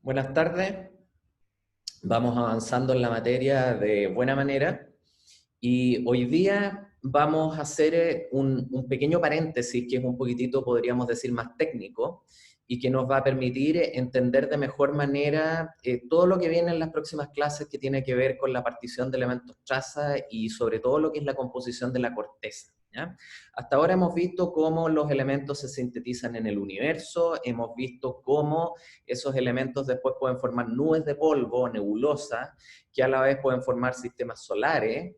Buenas tardes, vamos avanzando en la materia de buena manera y hoy día vamos a hacer un pequeño paréntesis que es un poquitito, podríamos decir, más técnico y que nos va a permitir entender de mejor manera todo lo que viene en las próximas clases que tiene que ver con la partición de elementos traza y sobre todo lo que es la composición de la corteza. ¿Ya? Hasta ahora hemos visto cómo los elementos se sintetizan en el universo, hemos visto cómo esos elementos después pueden formar nubes de polvo, nebulosas, que a la vez pueden formar sistemas solares,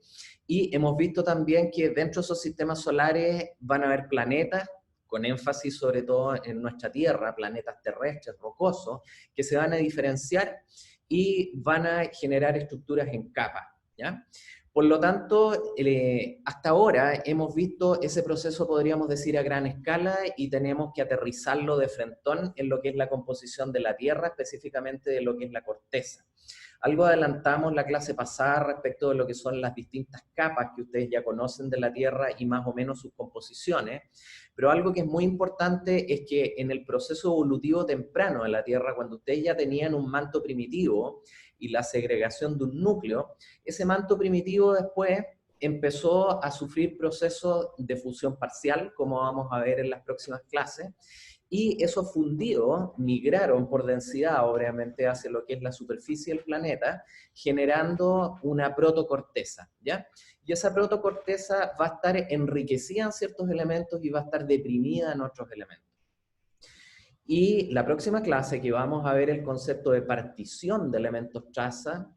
y hemos visto también que dentro de esos sistemas solares van a haber planetas, con énfasis sobre todo en nuestra Tierra, planetas terrestres, rocosos, que se van a diferenciar y van a generar estructuras en capas, ¿ya? Por lo tanto, hasta ahora hemos visto ese proceso, podríamos decir, a gran escala y tenemos que aterrizarlo de frentón en lo que es la composición de la Tierra, específicamente de lo que es la corteza. Algo adelantamos la clase pasada respecto de lo que son las distintas capas que ustedes ya conocen de la Tierra y más o menos sus composiciones, pero algo que es muy importante es que en el proceso evolutivo temprano de la Tierra, cuando ustedes ya tenían un manto primitivo y la segregación de un núcleo, ese manto primitivo después empezó a sufrir procesos de fusión parcial, como vamos a ver en las próximas clases, y esos fundidos migraron por densidad, obviamente, hacia lo que es la superficie del planeta, generando una protocorteza, ¿ya? Y esa protocorteza va a estar enriquecida en ciertos elementos y va a estar deprimida en otros elementos. Y la próxima clase que vamos a ver el concepto de partición de elementos traza,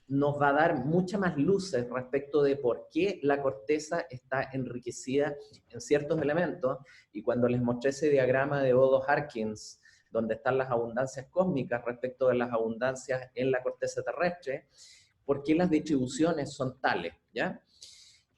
nos va a dar muchas más luces respecto de por qué la corteza está enriquecida en ciertos elementos. Y cuando les mostré ese diagrama de Odo-Harkins, donde están las abundancias cósmicas respecto de las abundancias en la corteza terrestre, por qué las distribuciones son tales, ¿ya?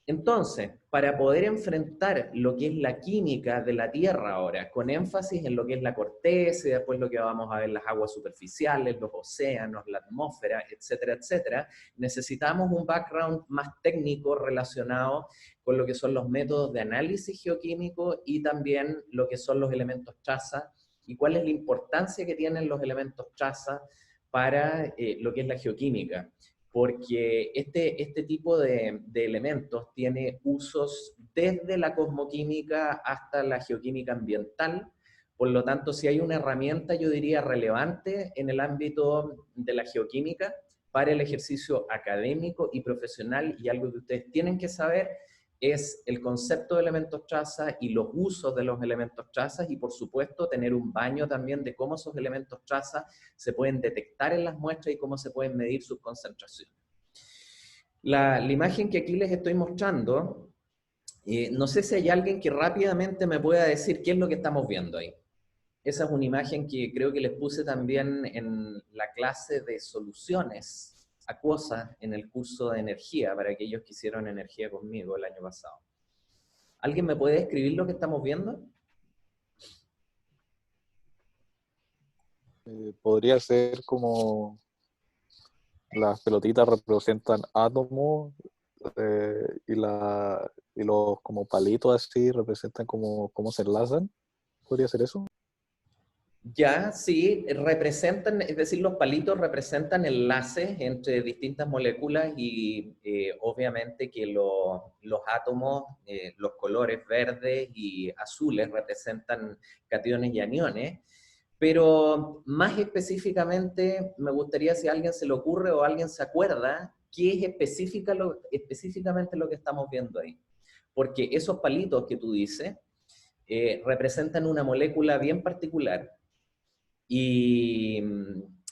Entonces, para poder enfrentar lo que es la química de la Tierra ahora, con énfasis en lo que es la corteza y después lo que vamos a ver las aguas superficiales, los océanos, la atmósfera, etcétera, etcétera, necesitamos un background más técnico relacionado con lo que son los métodos de análisis geoquímico y también lo que son los elementos traza y cuál es la importancia que tienen los elementos traza para lo que es la geoquímica, porque este tipo de elementos tiene usos desde la cosmoquímica hasta la geoquímica ambiental. Por lo tanto, si hay una herramienta, yo diría, relevante en el ámbito de la geoquímica para el ejercicio académico y profesional, y algo que ustedes tienen que saber, es el concepto de elementos traza y los usos de los elementos trazas, y por supuesto tener un baño también de cómo esos elementos traza se pueden detectar en las muestras y cómo se pueden medir sus concentraciones. La imagen que aquí les estoy mostrando, no sé si hay alguien que rápidamente me pueda decir qué es lo que estamos viendo ahí. Esa es una imagen que creo que les puse también en la clase de soluciones acuosas en el curso de energía, para aquellos que hicieron energía conmigo el año pasado. ¿Alguien me puede describir lo que estamos viendo? Podría ser como las pelotitas representan átomos y los como palitos así representan como cómo se enlazan. ¿Podría ser eso? Ya, sí, representan, es decir, los palitos representan enlaces entre distintas moléculas y obviamente que los átomos, los colores verdes y azules representan cationes y aniones, pero más específicamente me gustaría si a alguien se le ocurre o alguien se acuerda qué es específicamente lo que estamos viendo ahí. Porque esos palitos que tú dices representan una molécula bien particular y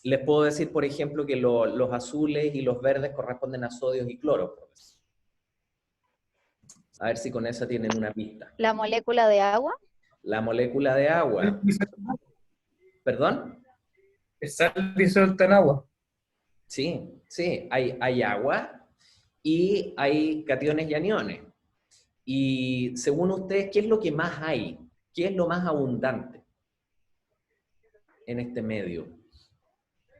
les puedo decir, por ejemplo, que los azules y los verdes corresponden a sodios y cloros. A ver si con eso tienen una pista. La molécula de agua. La molécula de agua. ¿Perdón? Es sal disuelta en agua. Sí, sí, hay agua y hay cationes y aniones. Y según ustedes, ¿qué es lo que más hay? ¿Qué es lo más abundante en este medio?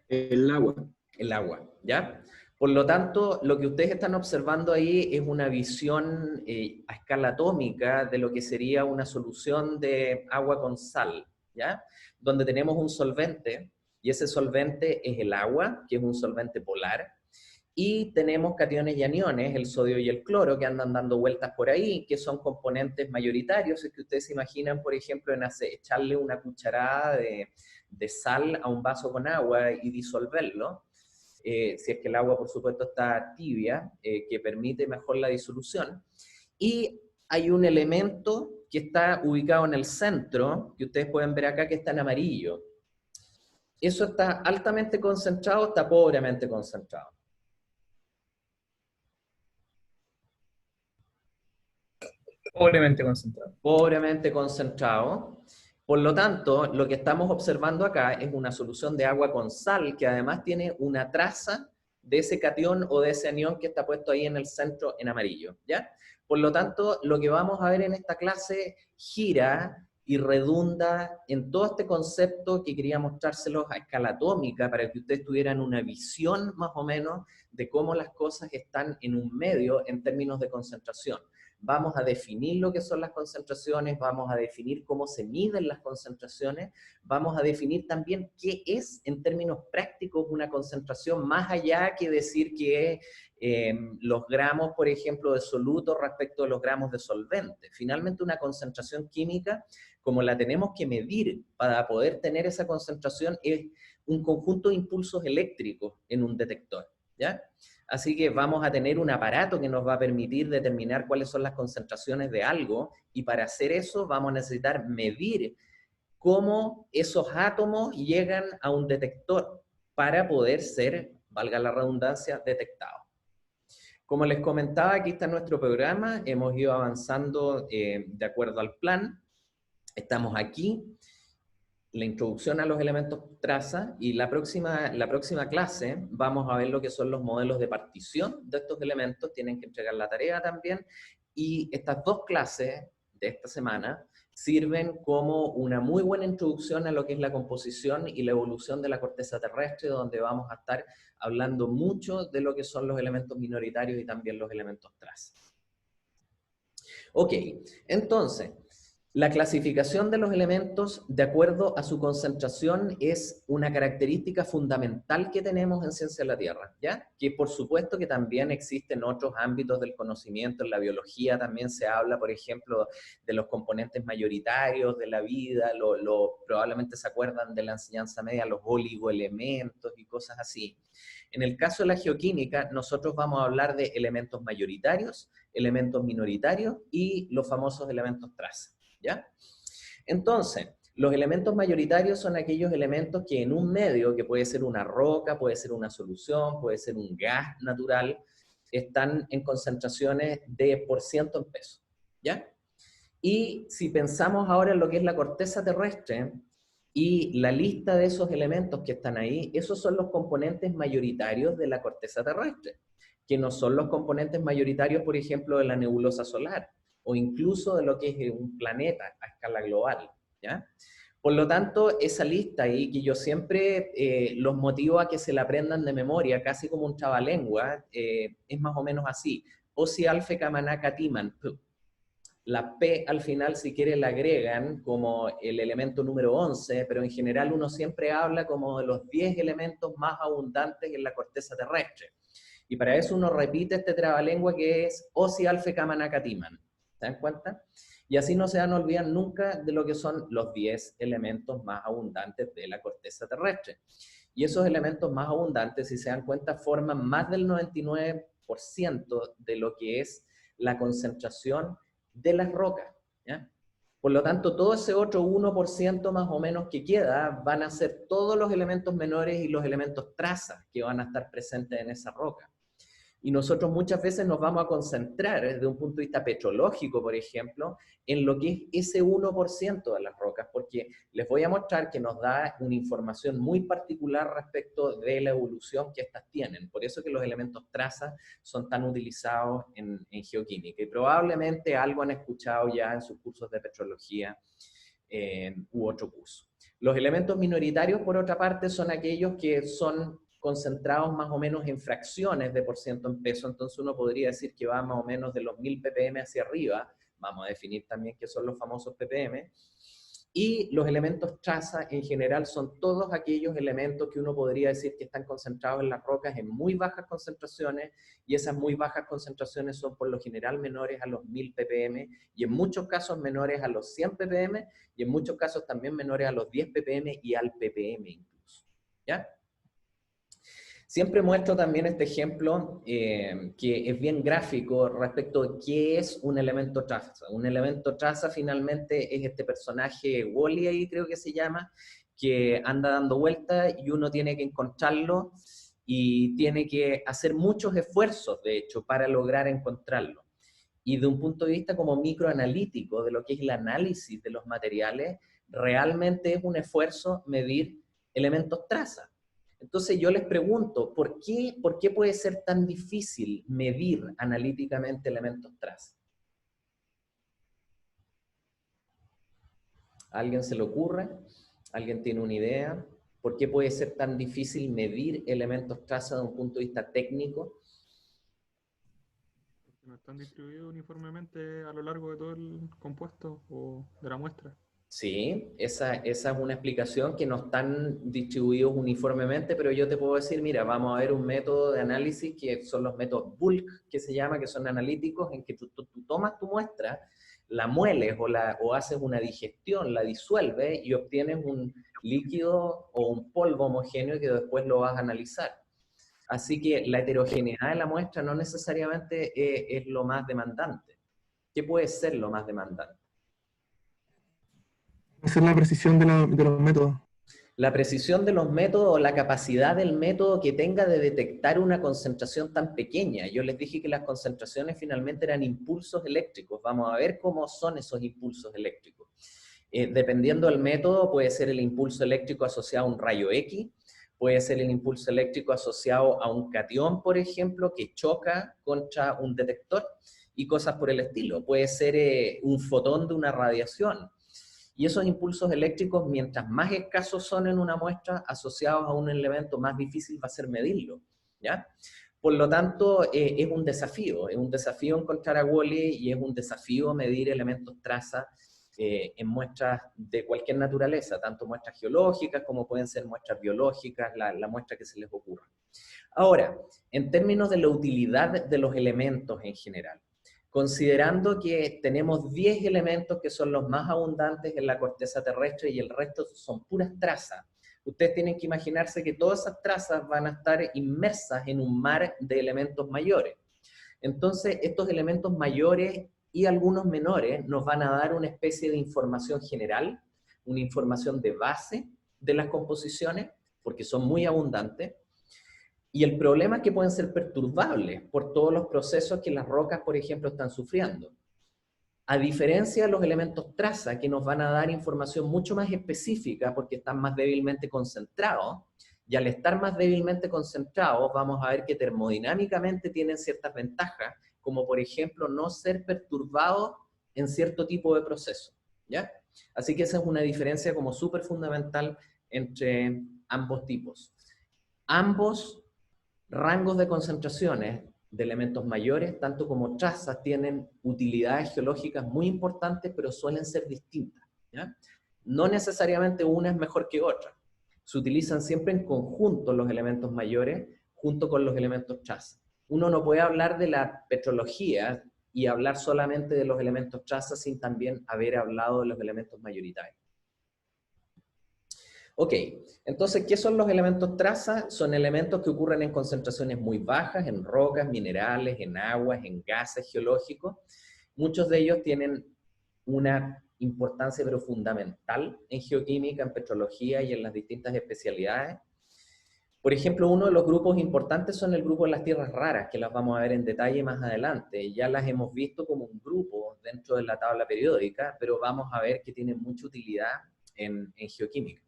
El agua. El agua, ¿ya? Por lo tanto, lo que ustedes están observando ahí es una visión a escala atómica de lo que sería una solución de agua con sal, ¿ya? Donde tenemos un solvente y ese solvente es el agua, que es un solvente polar, y tenemos cationes y aniones, el sodio y el cloro, que andan dando vueltas por ahí, que son componentes mayoritarios. Es que ustedes se imaginan, por ejemplo, en echarle una cucharada de sal a un vaso con agua y disolverlo, si es que el agua, por supuesto, está tibia, que permite mejor la disolución. Y hay un elemento que está ubicado en el centro, que ustedes pueden ver acá, que está en amarillo. Eso está altamente concentrado, está pobremente concentrado. Pobremente concentrado. Pobremente concentrado. Por lo tanto, lo que estamos observando acá es una solución de agua con sal que además tiene una traza de ese catión o de ese anión que está puesto ahí en el centro en amarillo, ¿ya? Por lo tanto, lo que vamos a ver en esta clase gira y redunda en todo este concepto que quería mostrárselos a escala atómica para que ustedes tuvieran una visión más o menos de cómo las cosas están en un medio en términos de concentración. Vamos a definir lo que son las concentraciones, vamos a definir cómo se miden las concentraciones, vamos a definir también qué es en términos prácticos una concentración, más allá que decir que los gramos, por ejemplo, de soluto respecto a los gramos de solvente. Finalmente, una concentración química, como la tenemos que medir para poder tener esa concentración, es un conjunto de impulsos eléctricos en un detector, ¿ya? Así que vamos a tener un aparato que nos va a permitir determinar cuáles son las concentraciones de algo, y para hacer eso vamos a necesitar medir cómo esos átomos llegan a un detector para poder ser, valga la redundancia, detectados. Como les comentaba, aquí está nuestro programa, hemos ido avanzando de acuerdo al plan, estamos aquí, la introducción a los elementos traza, y la próxima clase vamos a ver lo que son los modelos de partición de estos elementos, tienen que entregar la tarea también, y estas dos clases de esta semana sirven como una muy buena introducción a lo que es la composición y la evolución de la corteza terrestre, donde vamos a estar hablando mucho de lo que son los elementos minoritarios y también los elementos traza. Ok, entonces, la clasificación de los elementos de acuerdo a su concentración es una característica fundamental que tenemos en Ciencia de la Tierra, ¿ya? Que por supuesto que también existen otros ámbitos del conocimiento, en la biología también se habla, por ejemplo, de los componentes mayoritarios de la vida, probablemente se acuerdan de la enseñanza media, los oligoelementos y cosas así. En el caso de la geoquímica, nosotros vamos a hablar de elementos mayoritarios, elementos minoritarios y los famosos elementos traza, ¿ya? Entonces, los elementos mayoritarios son aquellos elementos que en un medio, que puede ser una roca, puede ser una solución, puede ser un gas natural, están en concentraciones de % en peso, ¿ya? Y si pensamos ahora en lo que es la corteza terrestre y la lista de esos elementos que están ahí, esos son los componentes mayoritarios de la corteza terrestre, que no son los componentes mayoritarios, por ejemplo, de la nebulosa solar, o incluso de lo que es un planeta a escala global, ¿ya? Por lo tanto, esa lista ahí, que yo siempre los motivo a que se la aprendan de memoria, casi como un trabalengua, es más o menos así. Osi, alfe, kamaná, timan. La P al final, si quiere, la agregan como el elemento número 11, pero en general uno siempre habla como de los 10 elementos más abundantes en la corteza terrestre. Y para eso uno repite este trabalengua que es Osi, alfe, kamaná, timan. ¿Se dan cuenta? Y así no se van a olvidar nunca de lo que son los 10 elementos más abundantes de la corteza terrestre. Y esos elementos más abundantes, si se dan cuenta, forman más del 99% de lo que es la concentración de las rocas, ¿ya? Por lo tanto, todo ese otro 1% más o menos que queda van a ser todos los elementos menores y los elementos traza que van a estar presentes en esa roca. Y nosotros muchas veces nos vamos a concentrar desde un punto de vista petrológico, por ejemplo, en lo que es ese 1% de las rocas, porque les voy a mostrar que nos da una información muy particular respecto de la evolución que estas tienen. Por eso que los elementos traza son tan utilizados en geoquímica. Y probablemente algo han escuchado ya en sus cursos de petrología u otro curso. Los elementos minoritarios, por otra parte, son aquellos que son concentrados más o menos en fracciones de % en peso, entonces uno podría decir que va más o menos de los 1000 ppm hacia arriba, vamos a definir también qué son los famosos ppm, Y los elementos traza en general son todos aquellos elementos que uno podría decir que están concentrados en las rocas en muy bajas concentraciones, y esas muy bajas concentraciones son por lo general menores a los 1000 ppm, y en muchos casos menores a los 100 ppm, y en muchos casos también menores a los 10 ppm y al ppm incluso. ¿Ya? Siempre muestro también este ejemplo que es bien gráfico respecto de qué es un elemento traza. Un elemento traza finalmente es este personaje Wall-E, creo que se llama, que anda dando vueltas y uno tiene que encontrarlo y tiene que hacer muchos esfuerzos, de hecho, para lograr encontrarlo. Y de un punto de vista como microanalítico, de lo que es el análisis de los materiales, realmente es un esfuerzo medir elementos traza. Entonces yo les pregunto, ¿por qué puede ser tan difícil medir analíticamente elementos traza? ¿A alguien se le ocurre? ¿Alguien tiene una idea? ¿Por qué puede ser tan difícil medir elementos traza desde un punto de vista técnico? Porque no están distribuidos uniformemente a lo largo de todo el compuesto o de la muestra. Sí, esa es una explicación, que no están distribuidos uniformemente, pero yo te puedo decir, mira, vamos a ver un método de análisis que son los métodos bulk, que se llama, que son analíticos, en que tú tomas tu muestra, la mueles o haces una digestión, la disuelves y obtienes un líquido o un polvo homogéneo que después lo vas a analizar. Así que la heterogeneidad de la muestra no necesariamente es lo más demandante. ¿Qué puede ser lo más demandante? Esa es la precisión de los métodos. La precisión de los métodos o la capacidad del método que tenga de detectar una concentración tan pequeña. Yo les dije que las concentraciones finalmente eran impulsos eléctricos. Vamos a ver cómo son esos impulsos eléctricos. Dependiendo del método, puede ser el impulso eléctrico asociado a un rayo X, puede ser el impulso eléctrico asociado a un catión, por ejemplo, que choca contra un detector, y cosas por el estilo. Puede ser un fotón de una radiación. Y esos impulsos eléctricos, mientras más escasos son en una muestra, asociados a un elemento, más difícil va a ser medirlo, ¿ya? Por lo tanto, es un desafío encontrar a Wall-E, y es un desafío medir elementos traza en muestras de cualquier naturaleza, tanto muestras geológicas como pueden ser muestras biológicas, la muestra que se les ocurra. Ahora, en términos de la utilidad de los elementos en general, considerando que tenemos 10 elementos que son los más abundantes en la corteza terrestre y el resto son puras trazas, ustedes tienen que imaginarse que todas esas trazas van a estar inmersas en un mar de elementos mayores. Entonces, estos elementos mayores y algunos menores nos van a dar una especie de información general, una información de base de las composiciones, porque son muy abundantes. Y el problema es que pueden ser perturbables por todos los procesos que las rocas, por ejemplo, están sufriendo. A diferencia de los elementos traza, que nos van a dar información mucho más específica porque están más débilmente concentrados, y al estar más débilmente concentrados, vamos a ver que termodinámicamente tienen ciertas ventajas, como por ejemplo no ser perturbados en cierto tipo de proceso, ¿ya? Así que esa es una diferencia como súper fundamental entre ambos tipos. Ambos rangos de concentraciones de elementos mayores, tanto como trazas, tienen utilidades geológicas muy importantes, pero suelen ser distintas, ¿ya? No necesariamente una es mejor que otra. Se utilizan siempre en conjunto los elementos mayores junto con los elementos trazas. Uno no puede hablar de la petrología y hablar solamente de los elementos trazas sin también haber hablado de los elementos mayoritarios. Ok, entonces, ¿qué son los elementos traza? Son elementos que ocurren en concentraciones muy bajas, en rocas, minerales, en aguas, en gases geológicos. Muchos de ellos tienen una importancia pero fundamental en geoquímica, en petrología y en las distintas especialidades. Por ejemplo, uno de los grupos importantes son el grupo de las tierras raras, que las vamos a ver en detalle más adelante. Ya las hemos visto como un grupo dentro de la tabla periódica, pero vamos a ver que tienen mucha utilidad en geoquímica.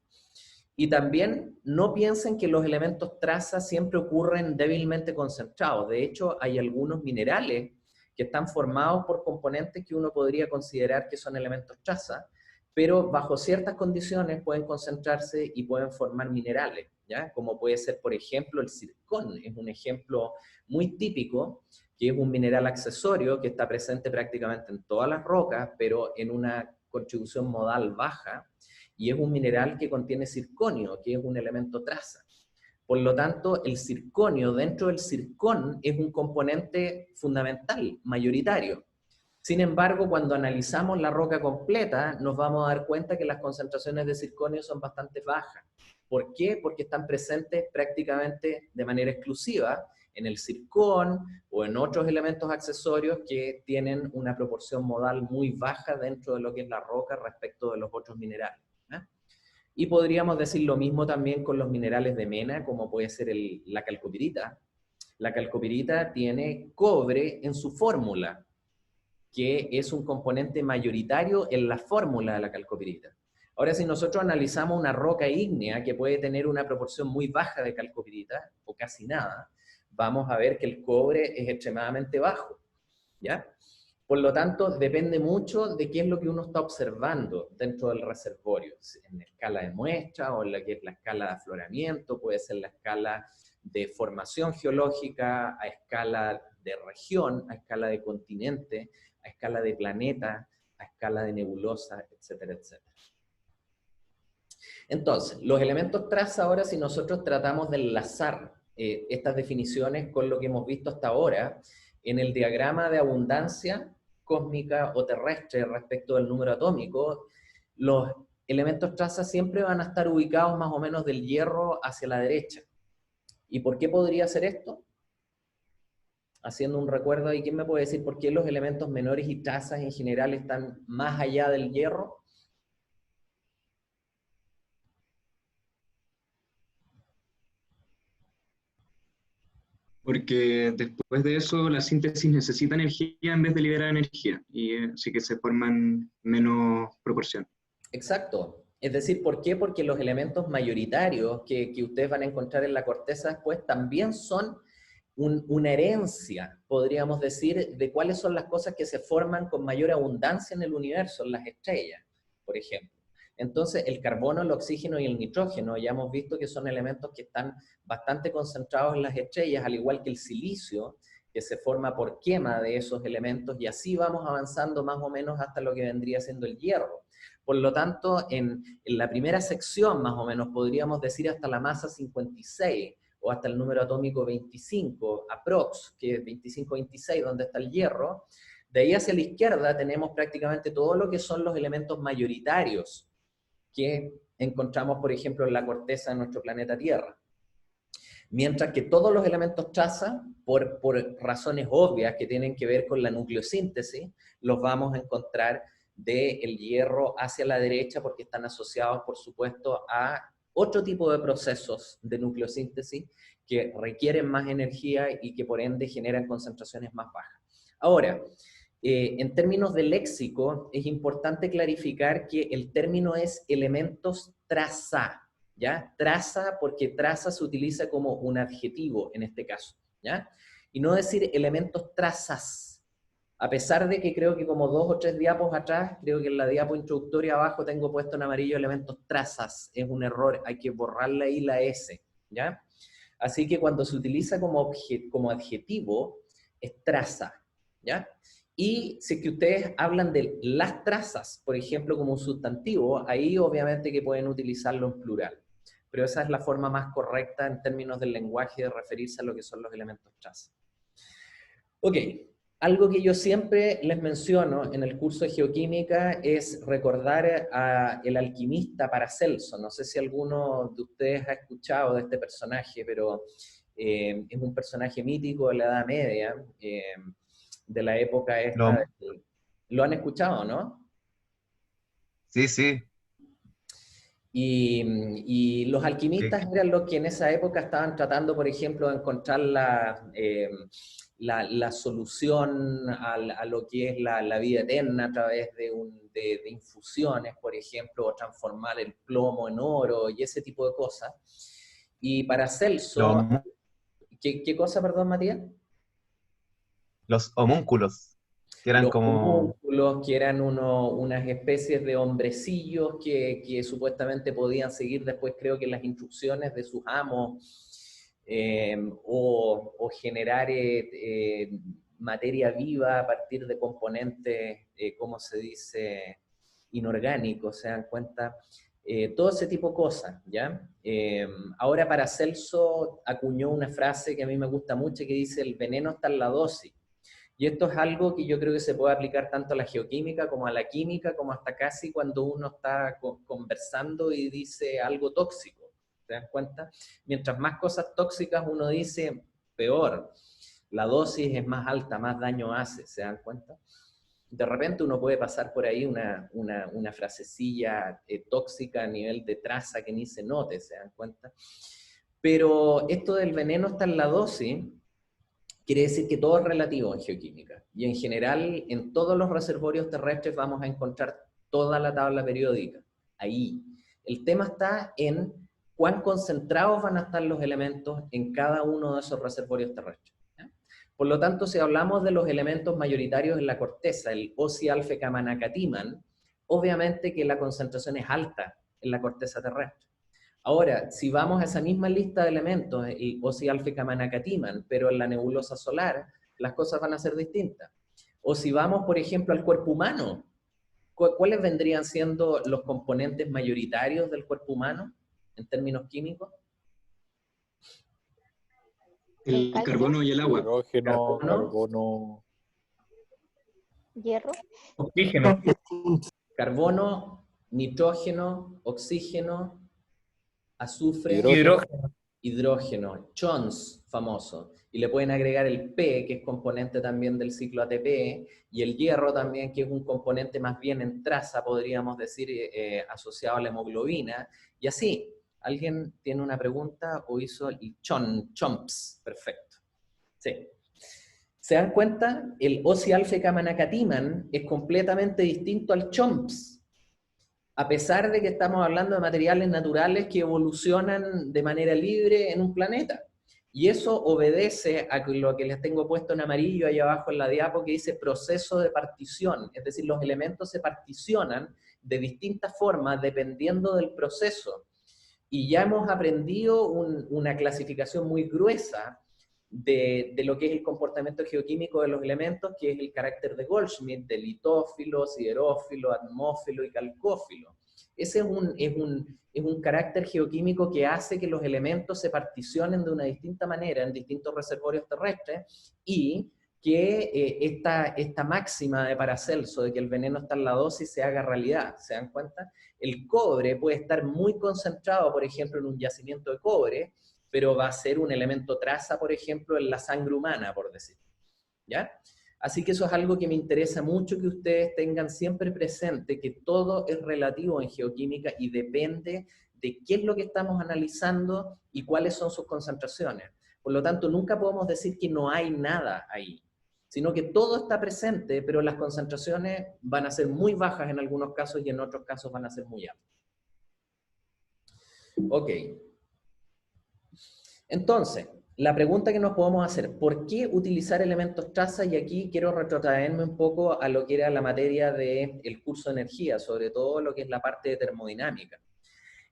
Y también no piensen que los elementos traza siempre ocurren débilmente concentrados. De hecho, hay algunos minerales que están formados por componentes que uno podría considerar que son elementos traza, pero bajo ciertas condiciones pueden concentrarse y pueden formar minerales, ¿ya? Como puede ser, por ejemplo, el zircón. Es un ejemplo muy típico, que es un mineral accesorio que está presente prácticamente en todas las rocas, pero en una contribución modal baja, y es un mineral que contiene circonio, que es un elemento traza. Por lo tanto, el circonio dentro del circón es un componente fundamental, mayoritario. Sin embargo, cuando analizamos la roca completa, nos vamos a dar cuenta que las concentraciones de circonio son bastante bajas. ¿Por qué? Porque están presentes prácticamente de manera exclusiva en el circón o en otros elementos accesorios que tienen una proporción modal muy baja dentro de lo que es la roca respecto de los otros minerales. Y podríamos decir lo mismo también con los minerales de mena, como puede ser la calcopirita. La calcopirita tiene cobre en su fórmula, que es un componente mayoritario en la fórmula de la calcopirita. Ahora, si nosotros analizamos una roca ígnea que puede tener una proporción muy baja de calcopirita, o casi nada, vamos a ver que el cobre es extremadamente bajo, ¿ya? Por lo tanto, depende mucho de qué es lo que uno está observando dentro del reservorio, en la escala de muestra o en la que es la escala de afloramiento, puede ser la escala de formación geológica, a escala de región, a escala de continente, a escala de planeta, a escala de nebulosa, etcétera, etcétera. Entonces, los elementos traza ahora, si nosotros tratamos de enlazar estas definiciones con lo que hemos visto hasta ahora, en el diagrama de abundancia cósmica o terrestre respecto del número atómico, los elementos traza siempre van a estar ubicados más o menos del hierro hacia la derecha. ¿Y por qué podría ser esto? Haciendo un recuerdo ahí, ¿quién me puede decir por qué los elementos menores y trazas en general están más allá del hierro? Porque después de eso la síntesis necesita energía en vez de liberar energía, y así que se forman menos proporción. Exacto. Es decir, ¿por qué? Porque los elementos mayoritarios que ustedes van a encontrar en la corteza después también son una herencia, podríamos decir, de cuáles son las cosas que se forman con mayor abundancia en el universo, en las estrellas, por ejemplo. Entonces, el carbono, el oxígeno y el nitrógeno, ya hemos visto que son elementos que están bastante concentrados en las estrellas, al igual que el silicio, que se forma por quema de esos elementos, y así vamos avanzando más o menos hasta lo que vendría siendo el hierro. Por lo tanto, en la primera sección, más o menos, podríamos decir hasta la masa 56, o hasta el número atómico 25, aprox, que es 25-26, donde está el hierro. De ahí hacia la izquierda tenemos prácticamente todo lo que son los elementos mayoritarios que encontramos, por ejemplo, en la corteza de nuestro planeta Tierra. Mientras que todos los elementos traza, por razones obvias que tienen que ver con la nucleosíntesis, los vamos a encontrar del hierro hacia la derecha, porque están asociados, por supuesto, a otro tipo de procesos de nucleosíntesis que requieren más energía y que por ende generan concentraciones más bajas. Ahora, en términos de léxico, es importante clarificar que el término es elementos traza, ¿ya? Traza, porque traza se utiliza como un adjetivo en este caso, ¿ya? Y no decir elementos trazas, a pesar de que creo que como 2 o 3 diapos atrás, creo que en la diapo introductoria abajo tengo puesto en amarillo elementos trazas, es un error, hay que borrarle ahí la S, ¿ya? Así que cuando se utiliza como adjetivo, es traza, ¿ya? Y si es que ustedes hablan de las trazas, por ejemplo, como un sustantivo, ahí obviamente que pueden utilizarlo en plural. Pero esa es la forma más correcta en términos del lenguaje de referirse a lo que son los elementos traza. Ok, algo que yo siempre les menciono en el curso de geoquímica es recordar al alquimista Paracelso. No sé si alguno de ustedes ha escuchado de este personaje, pero es un personaje mítico de la Edad Media, de la época esta. ¿Lo han escuchado, no? Sí, sí. Y los alquimistas eran los que en esa época estaban tratando, por ejemplo, de encontrar la solución a lo que es la vida eterna a través de infusiones, por ejemplo, o transformar el plomo en oro y ese tipo de cosas. Y Paracelso... ¿Qué cosa, perdón, Matías? Los homúnculos, que eran Los como... homúnculos, que eran unas especies de hombrecillos que supuestamente podían seguir después, creo que las instrucciones de sus amos, o generar materia viva a partir de componentes, ¿cómo se dice?, inorgánicos, ¿se dan cuenta? todo ese tipo de cosas, ¿ya? Ahora Paracelso acuñó una frase que a mí me gusta mucho que dice: el veneno está en la dosis. Y esto es algo que yo creo que se puede aplicar tanto a la geoquímica como a la química, como hasta casi cuando uno está conversando y dice algo tóxico. ¿Te das cuenta? Mientras más cosas tóxicas uno dice, peor. La dosis es más alta, más daño hace, ¿se dan cuenta? De repente uno puede pasar por ahí una frasecilla tóxica a nivel de traza que ni se note, ¿se dan cuenta? Pero esto del veneno está en la dosis, quiere decir que todo es relativo en geoquímica. Y en general, en todos los reservorios terrestres vamos a encontrar toda la tabla periódica. Ahí. El tema está en cuán concentrados van a estar los elementos en cada uno de esos reservorios terrestres. ¿Ya? Por lo tanto, si hablamos de los elementos mayoritarios en la corteza, el Osi-alfa-Camanacatiman, obviamente que la concentración es alta en la corteza terrestre. Ahora, si vamos a esa misma lista de elementos, el Osi-alfa-Camanacatiman, pero en la nebulosa solar, las cosas van a ser distintas. O si vamos, por ejemplo, al cuerpo humano, ¿cuáles vendrían siendo los componentes mayoritarios del cuerpo humano en términos químicos? El carbono y el agua. Hidrógeno, Carbono. carbono. Hierro. Oxígeno. Carbono, nitrógeno, oxígeno, azufre, Hidrógeno. hidrógeno, CHONS famoso, y le pueden agregar el P, que es componente también del ciclo ATP, y el hierro también, que es un componente más bien en traza, podríamos decir, asociado a la hemoglobina, y así. ¿Alguien tiene una pregunta o hizo el CHOMPS? Perfecto. Sí. ¿Se dan cuenta? El Osi-alfa-Camanacatiman es completamente distinto al CHOMPS. A pesar de que estamos hablando de materiales naturales que evolucionan de manera libre en un planeta. Y eso obedece a lo que les tengo puesto en amarillo ahí abajo en la diapo, que dice proceso de partición. Es decir, los elementos se particionan de distintas formas dependiendo del proceso. Y ya hemos aprendido una clasificación muy gruesa de lo que es el comportamiento geoquímico de los elementos, que es el carácter de Goldschmidt, de litófilo, siderófilo, atmófilo y calcófilo. Ese es un carácter geoquímico que hace que los elementos se particionen de una distinta manera en distintos reservorios terrestres, y que esta máxima de Paracelso de que el veneno está en la dosis se haga realidad. ¿Se dan cuenta? El cobre puede estar muy concentrado, por ejemplo, en un yacimiento de cobre, pero va a ser un elemento traza, por ejemplo, en la sangre humana, por decir. ¿Ya? Así que eso es algo que me interesa mucho que ustedes tengan siempre presente, que todo es relativo en geoquímica y depende de qué es lo que estamos analizando y cuáles son sus concentraciones. Por lo tanto, nunca podemos decir que no hay nada ahí, sino que todo está presente, pero las concentraciones van a ser muy bajas en algunos casos y en otros casos van a ser muy altas. Ok. Entonces, la pregunta que nos podemos hacer, ¿por qué utilizar elementos traza? Y aquí quiero retrotraerme un poco a lo que era la materia del curso de energía, sobre todo lo que es la parte de termodinámica.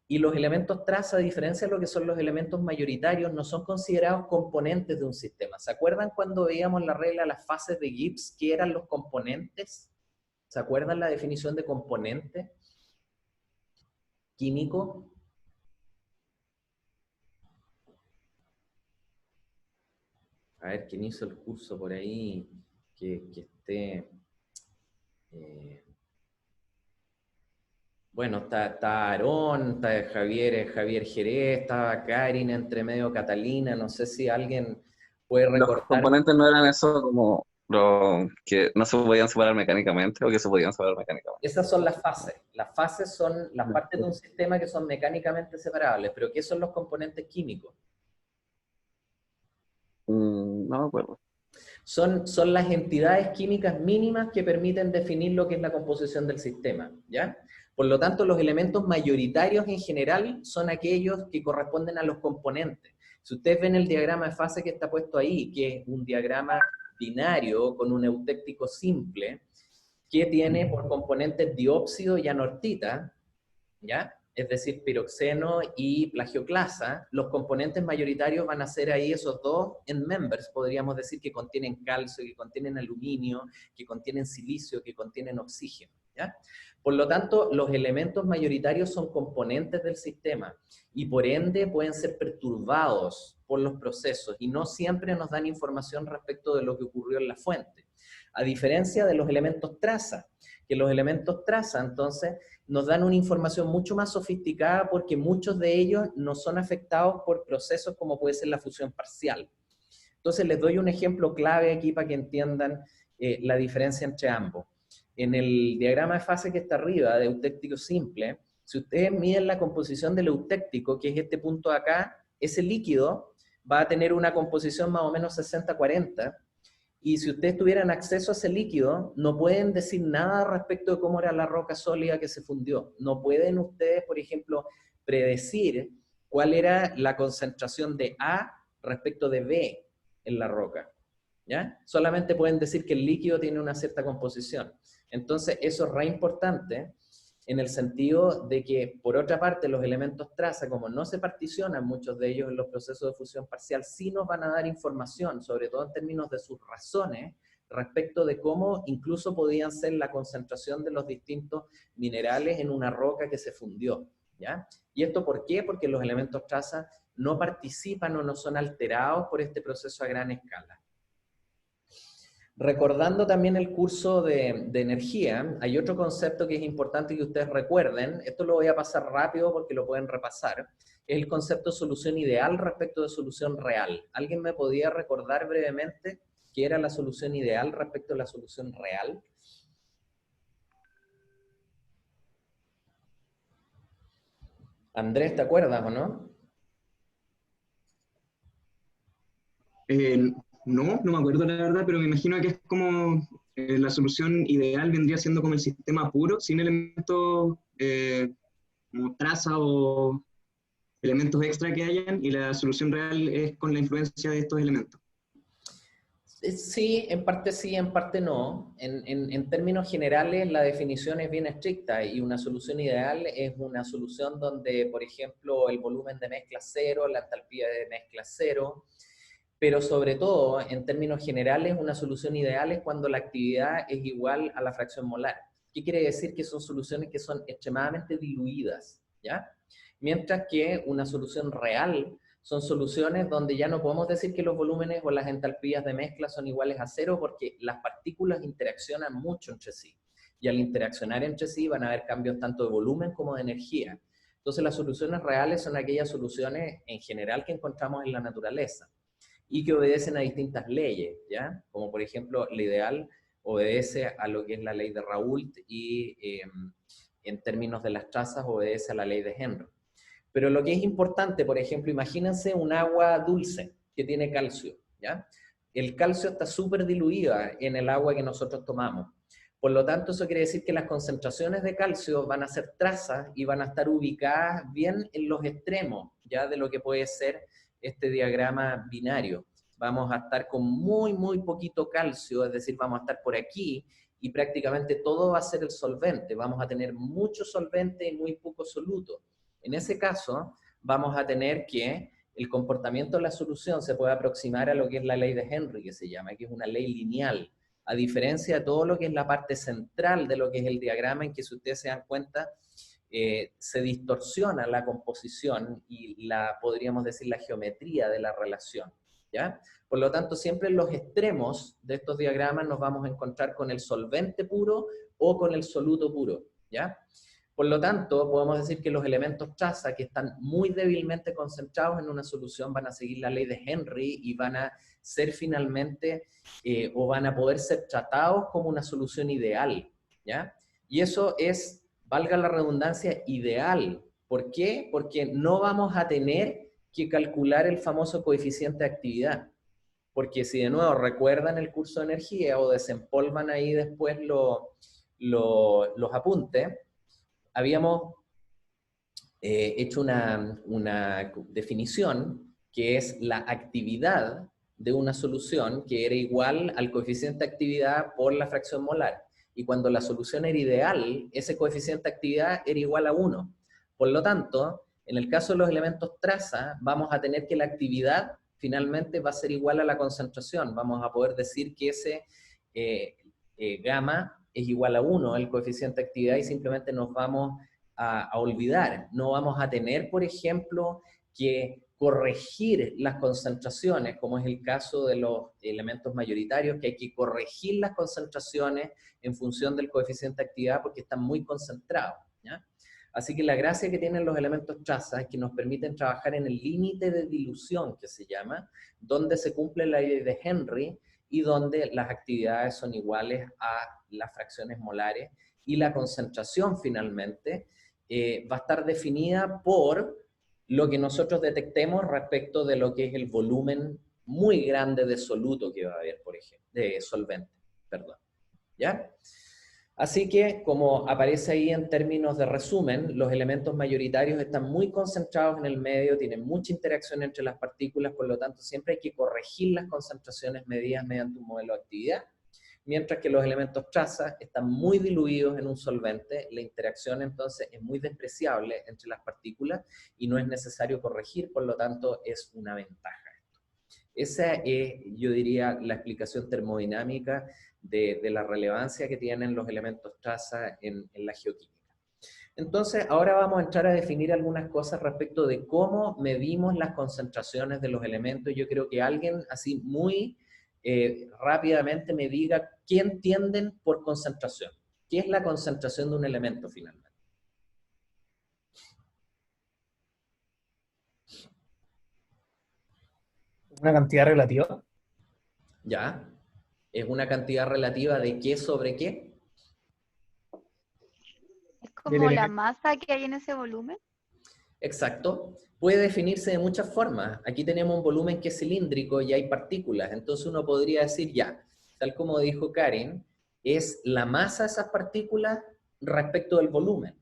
Y los elementos traza, a diferencia de lo que son los elementos mayoritarios, no son considerados componentes de un sistema. ¿Se acuerdan cuando veíamos la regla de las fases de Gibbs, qué eran los componentes? ¿Se acuerdan la definición de componente químico? A ver, ¿quién hizo el curso por ahí que esté? Bueno, está Aarón, está Javier Jerez, estaba Karin, entre medio Catalina, no sé si alguien puede Los recordar. componentes no eran eso como los que no se podían separar mecánicamente o que se podían separar mecánicamente. Esas son las fases. Las fases son las partes de un sistema que son mecánicamente separables, pero ¿qué son los componentes químicos? No me acuerdo. Son las entidades químicas mínimas que permiten definir lo que es la composición del sistema, ¿ya? Por lo tanto, los elementos mayoritarios en general son aquellos que corresponden a los componentes. Si ustedes ven el diagrama de fase que está puesto ahí, que es un diagrama binario con un eutéctico simple, que tiene por componentes dióxido y anortita, ¿ya? Es decir, piroxeno y plagioclasa, los componentes mayoritarios van a ser ahí esos dos en members, podríamos decir, que contienen calcio, que contienen aluminio, que contienen silicio, que contienen oxígeno. ¿ya? Por lo tanto, los elementos mayoritarios son componentes del sistema y por ende pueden ser perturbados por los procesos y no siempre nos dan información respecto de lo que ocurrió en la fuente. A diferencia de los elementos traza, que los elementos traza entonces nos dan una información mucho más sofisticada porque muchos de ellos no son afectados por procesos como puede ser la fusión parcial. Entonces les doy un ejemplo clave aquí para que entiendan la diferencia entre ambos. En el diagrama de fase que está arriba, de eutéctico simple, si ustedes miden la composición del eutéctico, que es este punto de acá, ese líquido va a tener una composición más o menos 60-40, y si ustedes tuvieran acceso a ese líquido, no pueden decir nada respecto de cómo era la roca sólida que se fundió. No pueden ustedes, por ejemplo, predecir cuál era la concentración de A respecto de B en la roca, ¿ya? Solamente pueden decir que el líquido tiene una cierta composición. Entonces, eso es re importante en el sentido de que, por otra parte, los elementos traza, como no se particionan muchos de ellos en los procesos de fusión parcial, sí nos van a dar información, sobre todo en términos de sus razones, respecto de cómo incluso podían ser la concentración de los distintos minerales en una roca que se fundió, ¿ya? ¿Y esto por qué? Porque los elementos traza no participan o no son alterados por este proceso a gran escala. Recordando también el curso de energía, hay otro concepto que es importante que ustedes recuerden, esto lo voy a pasar rápido porque lo pueden repasar, es el concepto de solución ideal respecto de solución real. ¿Alguien me podía recordar brevemente qué era la solución ideal respecto a la solución real? Andrés, ¿te acuerdas o no? No me acuerdo la verdad, pero me imagino que es como la solución ideal vendría siendo como el sistema puro, sin elementos como traza o elementos extra que hayan, y la solución real es con la influencia de estos elementos. Sí, en parte no. En términos generales, la definición es bien estricta y una solución ideal es una solución donde, por ejemplo, el volumen de mezcla es cero, la entalpía de mezcla es cero, pero sobre todo, en términos generales, una solución ideal es cuando la actividad es igual a la fracción molar. ¿Qué quiere decir? Que son soluciones que son extremadamente diluidas, ¿ya? Mientras que una solución real son soluciones donde ya no podemos decir que los volúmenes o las entalpías de mezcla son iguales a cero porque las partículas interaccionan mucho entre sí. Y al interaccionar entre sí van a haber cambios tanto de volumen como de energía. Entonces las soluciones reales son aquellas soluciones en general que encontramos en la naturaleza y que obedecen a distintas leyes, ¿ya? Como por ejemplo, la ideal obedece a lo que es la ley de Raoult y en términos de las trazas obedece a la ley de Henry. Pero lo que es importante, por ejemplo, imagínense un agua dulce que tiene calcio, ¿ya? El calcio está súper diluida en el agua que nosotros tomamos. Por lo tanto, eso quiere decir que las concentraciones de calcio van a ser trazas y van a estar ubicadas bien en los extremos, ¿ya? De lo que puede ser este diagrama binario. Vamos a estar con muy poquito calcio, es decir, vamos a estar por aquí y prácticamente todo va a ser el solvente. Vamos a tener mucho solvente y muy poco soluto. En ese caso, vamos a tener que el comportamiento de la solución se puede aproximar a lo que es la ley de Henry, que se llama, que es una ley lineal, a diferencia de todo lo que es la parte central de lo que es el diagrama, en que si ustedes se dan cuenta, se distorsiona la composición y podríamos decir, la geometría de la relación, ¿ya? Por lo tanto, siempre en los extremos de estos diagramas nos vamos a encontrar con el solvente puro o con el soluto puro, ¿ya? Por lo tanto, podemos decir que los elementos traza que están muy débilmente concentrados en una solución van a seguir la ley de Henry y van a ser finalmente, o van a poder ser tratados como una solución ideal, ¿ya? Y eso es, valga la redundancia, ideal. ¿Por qué? Porque no vamos a tener que calcular el famoso coeficiente de actividad. Porque si de nuevo recuerdan el curso de energía o desempolvan ahí después los apuntes, habíamos hecho una definición que es la actividad de una solución que era igual al coeficiente de actividad por la fracción molar. Y cuando la solución era ideal, ese coeficiente de actividad era igual a 1. Por lo tanto, en el caso de los elementos traza, vamos a tener que la actividad finalmente va a ser igual a la concentración. Vamos a poder decir que ese gamma es igual a 1, el coeficiente de actividad, y simplemente nos vamos a olvidar. No vamos a tener, por ejemplo, que corregir las concentraciones, como es el caso de los elementos mayoritarios, que hay que corregir las concentraciones en función del coeficiente de actividad porque están muy concentrados, ¿ya? Así que la gracia que tienen los elementos traza es que nos permiten trabajar en el límite de dilución, que se llama, donde se cumple la ley de Henry y donde las actividades son iguales a las fracciones molares, y la concentración finalmente va a estar definida por lo que nosotros detectemos respecto de lo que es el volumen muy grande de soluto que va a haber, por ejemplo, de solvente, perdón, ¿ya? Así que, como aparece ahí en términos de resumen, los elementos mayoritarios están muy concentrados en el medio, tienen mucha interacción entre las partículas, por lo tanto siempre hay que corregir las concentraciones medidas mediante un modelo de actividad, mientras que los elementos traza están muy diluidos en un solvente, la interacción entonces es muy despreciable entre las partículas y no es necesario corregir, por lo tanto es una ventaja. Esa es, yo diría, la explicación termodinámica de la relevancia que tienen los elementos traza en la geoquímica. Entonces, ahora vamos a entrar a definir algunas cosas respecto de cómo medimos las concentraciones de los elementos. Yo creo que alguien así muy rápidamente me diga qué entienden por concentración. ¿Qué es la concentración de un elemento finalmente? Una cantidad relativa. ¿Ya? ¿Es una cantidad relativa de qué sobre qué? Es como la masa que hay en ese volumen. Exacto. Puede definirse de muchas formas. Aquí tenemos un volumen que es cilíndrico y hay partículas. Entonces uno podría decir, ya, tal como dijo Karen, es la masa de esas partículas respecto del volumen,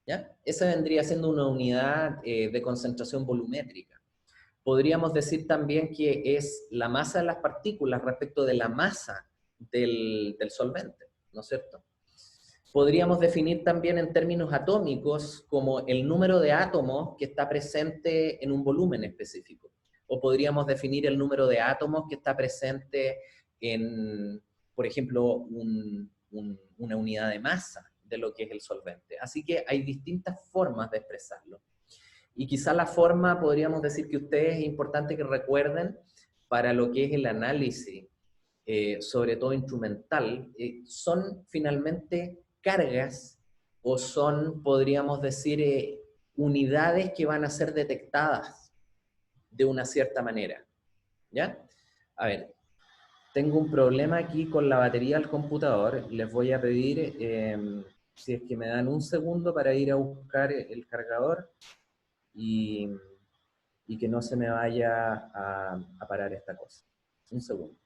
¿ya? Esa vendría siendo una unidad de concentración volumétrica. Podríamos decir también que es la masa de las partículas respecto de la masa del solvente, ¿no es cierto? Podríamos definir también en términos atómicos como el número de átomos que está presente en un volumen específico. O podríamos definir el número de átomos que está presente en, por ejemplo, una unidad de masa de lo que es el solvente. Así que hay distintas formas de expresarlo. Y quizá la forma, podríamos decir que ustedes es importante que recuerden para lo que es el análisis, sobre todo instrumental, son finalmente cargas o son, podríamos decir, unidades que van a ser detectadas de una cierta manera, ¿ya? A ver, tengo un problema aquí con la batería del computador, les voy a pedir si es que me dan un segundo para ir a buscar el cargador y que no se me vaya a parar esta cosa. Un segundo.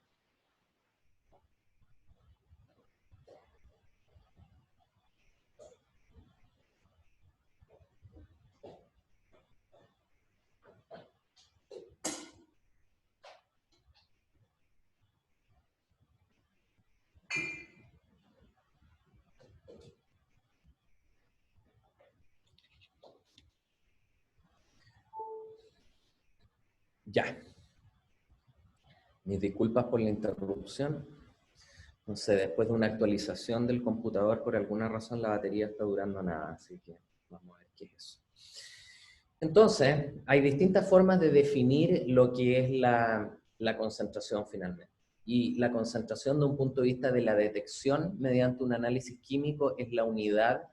Ya. Mis disculpas por la interrupción. No sé, después de una actualización del computador, por alguna razón la batería está durando nada, así que vamos a ver qué es eso. Entonces, hay distintas formas de definir lo que es la concentración finalmente. Y la concentración de un punto de vista de la detección mediante un análisis químico es la unidad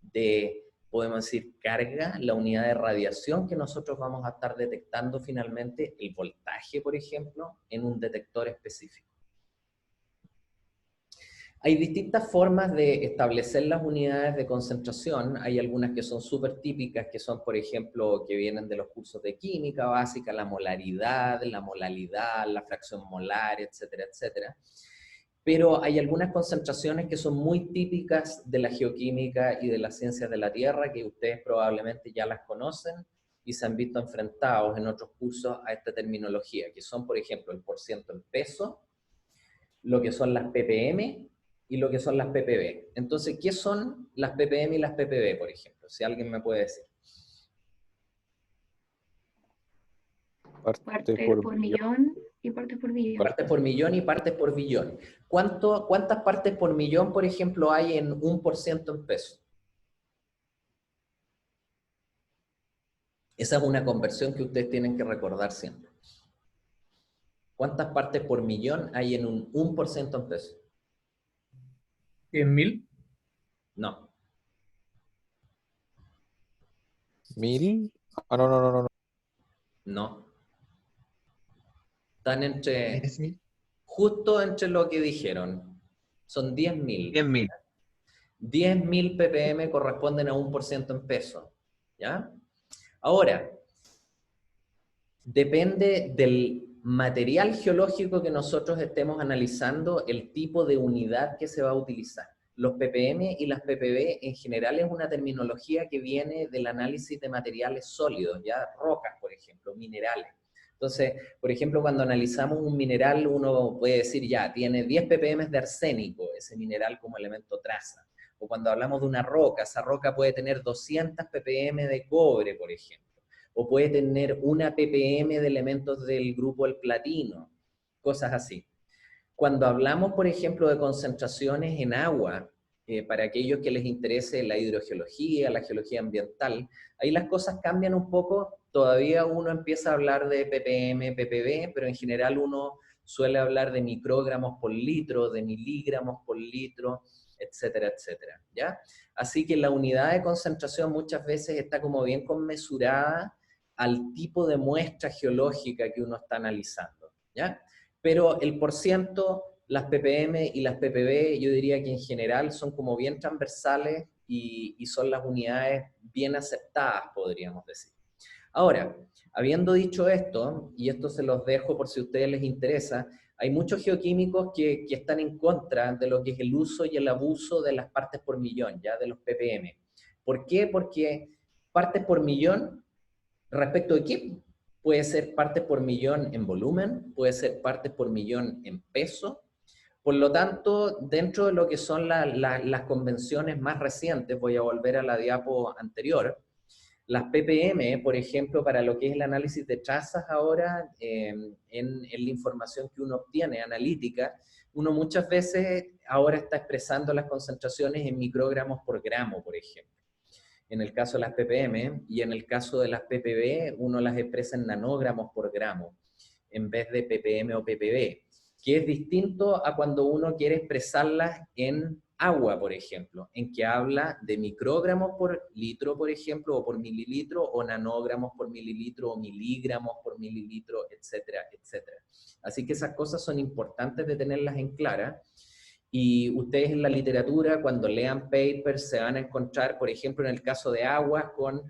de, podemos decir, carga, la unidad de radiación que nosotros vamos a estar detectando finalmente, el voltaje, por ejemplo, en un detector específico. Hay distintas formas de establecer las unidades de concentración. Hay algunas que son súper típicas, que son, por ejemplo, que vienen de los cursos de química básica, la molaridad, la molalidad, la fracción molar, etcétera, etcétera. Pero hay algunas concentraciones que son muy típicas de la geoquímica y de las ciencias de la Tierra, que ustedes probablemente ya las conocen y se han visto enfrentados en otros cursos a esta terminología, que son, por ejemplo, el porciento en peso, lo que son las ppm, y lo que son las ppb. Entonces, ¿qué son las ppm y las ppb, por ejemplo? Si alguien me puede decir. Partes por millón y partes por billón. Partes por millón y partes por billón. ¿Cuántas partes por millón, por ejemplo, hay en 1% en pesos? Esa es una conversión que ustedes tienen que recordar siempre. ¿Cuántas partes por millón hay en un 1% en pesos? 100.000. No. ¿1000? Ah, no. No. Están entre, 10.000. justo entre lo que dijeron. Son 10.000. 10.000. 10.000 ppm corresponden a 1% en pesos. ¿Ya? Ahora, depende del material geológico que nosotros estemos analizando, el tipo de unidad que se va a utilizar. Los ppm y las ppb en general es una terminología que viene del análisis de materiales sólidos, ya rocas, por ejemplo, minerales. Entonces, por ejemplo, cuando analizamos un mineral, uno puede decir, ya, tiene 10 ppm de arsénico, ese mineral como elemento traza. O cuando hablamos de una roca, esa roca puede tener 200 ppm de cobre, por ejemplo. O puede tener una ppm de elementos del grupo del platino, cosas así. Cuando hablamos, por ejemplo, de concentraciones en agua, para aquellos que les interese la hidrogeología, la geología ambiental, ahí las cosas cambian un poco. Todavía uno empieza a hablar de ppm, ppb, pero en general uno suele hablar de microgramos por litro, de miligramos por litro, etcétera, etcétera, ¿ya? Así que la unidad de concentración muchas veces está como bien conmesurada al tipo de muestra geológica que uno está analizando, ¿ya? Pero el porciento, las ppm y las ppb, yo diría que en general son como bien transversales y son las unidades bien aceptadas, podríamos decir. Ahora, habiendo dicho esto, y esto se los dejo por si a ustedes les interesa, hay muchos geoquímicos que están en contra de lo que es el uso y el abuso de las partes por millón, ya de los ppm. ¿Por qué? Porque partes por millón, ¿respecto de qué? Puede ser partes por millón en volumen, puede ser partes por millón en peso. Por lo tanto, dentro de lo que son las convenciones más recientes, voy a volver a la diapo anterior, las ppm, por ejemplo, para lo que es el análisis de trazas ahora, en la información que uno obtiene analítica, uno muchas veces ahora está expresando las concentraciones en microgramos por gramo, por ejemplo. En el caso de las ppm, y en el caso de las ppb, uno las expresa en nanogramos por gramo, en vez de ppm o ppb, que es distinto a cuando uno quiere expresarlas en agua, por ejemplo, en que habla de microgramos por litro, por ejemplo, o por mililitro, o nanogramos por mililitro, o miligramos por mililitro, etcétera, etcétera. Así que esas cosas son importantes de tenerlas en clara. Y ustedes en la literatura, cuando lean papers, se van a encontrar, por ejemplo, en el caso de aguas, con,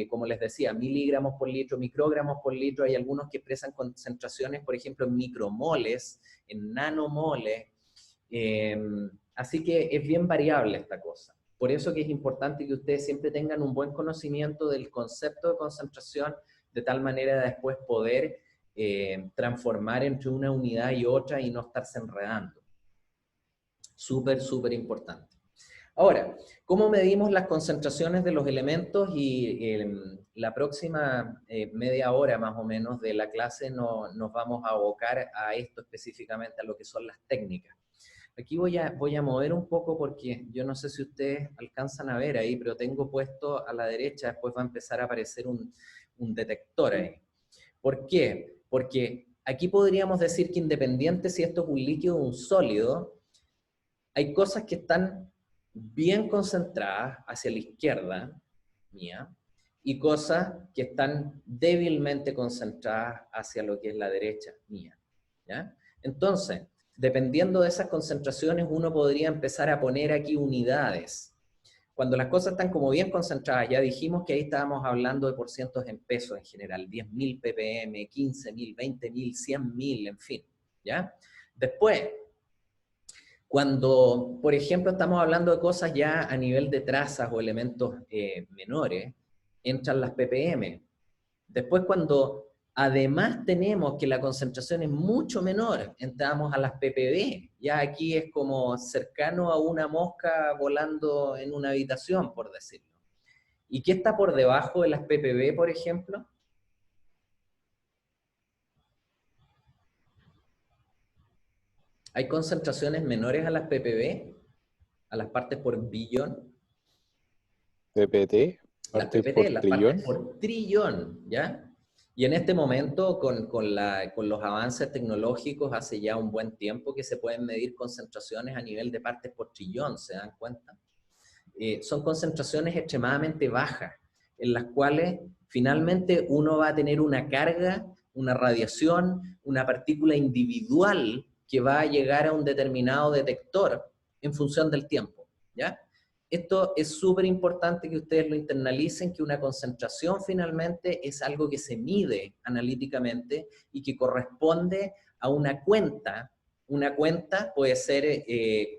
como les decía, miligramos por litro, microgramos por litro. Hay algunos que expresan concentraciones, por ejemplo, en micromoles, en nanomoles. Así que es bien variable esta cosa. Por eso que es importante que ustedes siempre tengan un buen conocimiento del concepto de concentración, de tal manera de después poder transformar entre una unidad y otra y no estarse enredando. Súper, súper importante. Ahora, ¿cómo medimos las concentraciones de los elementos? Y la próxima media hora más o menos de la clase nos vamos a abocar a esto específicamente, a lo que son las técnicas. Aquí voy a mover un poco porque yo no sé si ustedes alcanzan a ver ahí, pero tengo puesto a la derecha, después va a empezar a aparecer un detector ahí. ¿Por qué? Porque aquí podríamos decir que independiente si esto es un líquido o un sólido, hay cosas que están bien concentradas hacia la izquierda mía y cosas que están débilmente concentradas hacia lo que es la derecha mía, ¿ya? Entonces, dependiendo de esas concentraciones, uno podría empezar a poner aquí unidades. Cuando las cosas están como bien concentradas, ya dijimos que ahí estábamos hablando de porcientos en pesos en general, 10.000 ppm, 15.000, 20.000, 100.000, en fin, ¿ya? Después, cuando, por ejemplo, estamos hablando de cosas ya a nivel de trazas o elementos menores, entran las ppm. Después, cuando además tenemos que la concentración es mucho menor, entramos a las ppb. Ya aquí es como cercano a una mosca volando en una habitación, por decirlo. ¿Y qué está por debajo de las ppb, por ejemplo? Hay concentraciones menores a las ppb, a las partes por billón. PPT, Las partes PPT, por las trillón. partes por trillón, ¿ya? Y en este momento, con los avances tecnológicos, hace ya un buen tiempo que se pueden medir concentraciones a nivel de partes por trillón, ¿se dan cuenta? Son concentraciones extremadamente bajas, en las cuales finalmente uno va a tener una carga, una radiación, una partícula individual que va a llegar a un determinado detector en función del tiempo, ¿ya? Esto es súper importante que ustedes lo internalicen, que una concentración finalmente es algo que se mide analíticamente y que corresponde a una cuenta. Una cuenta puede ser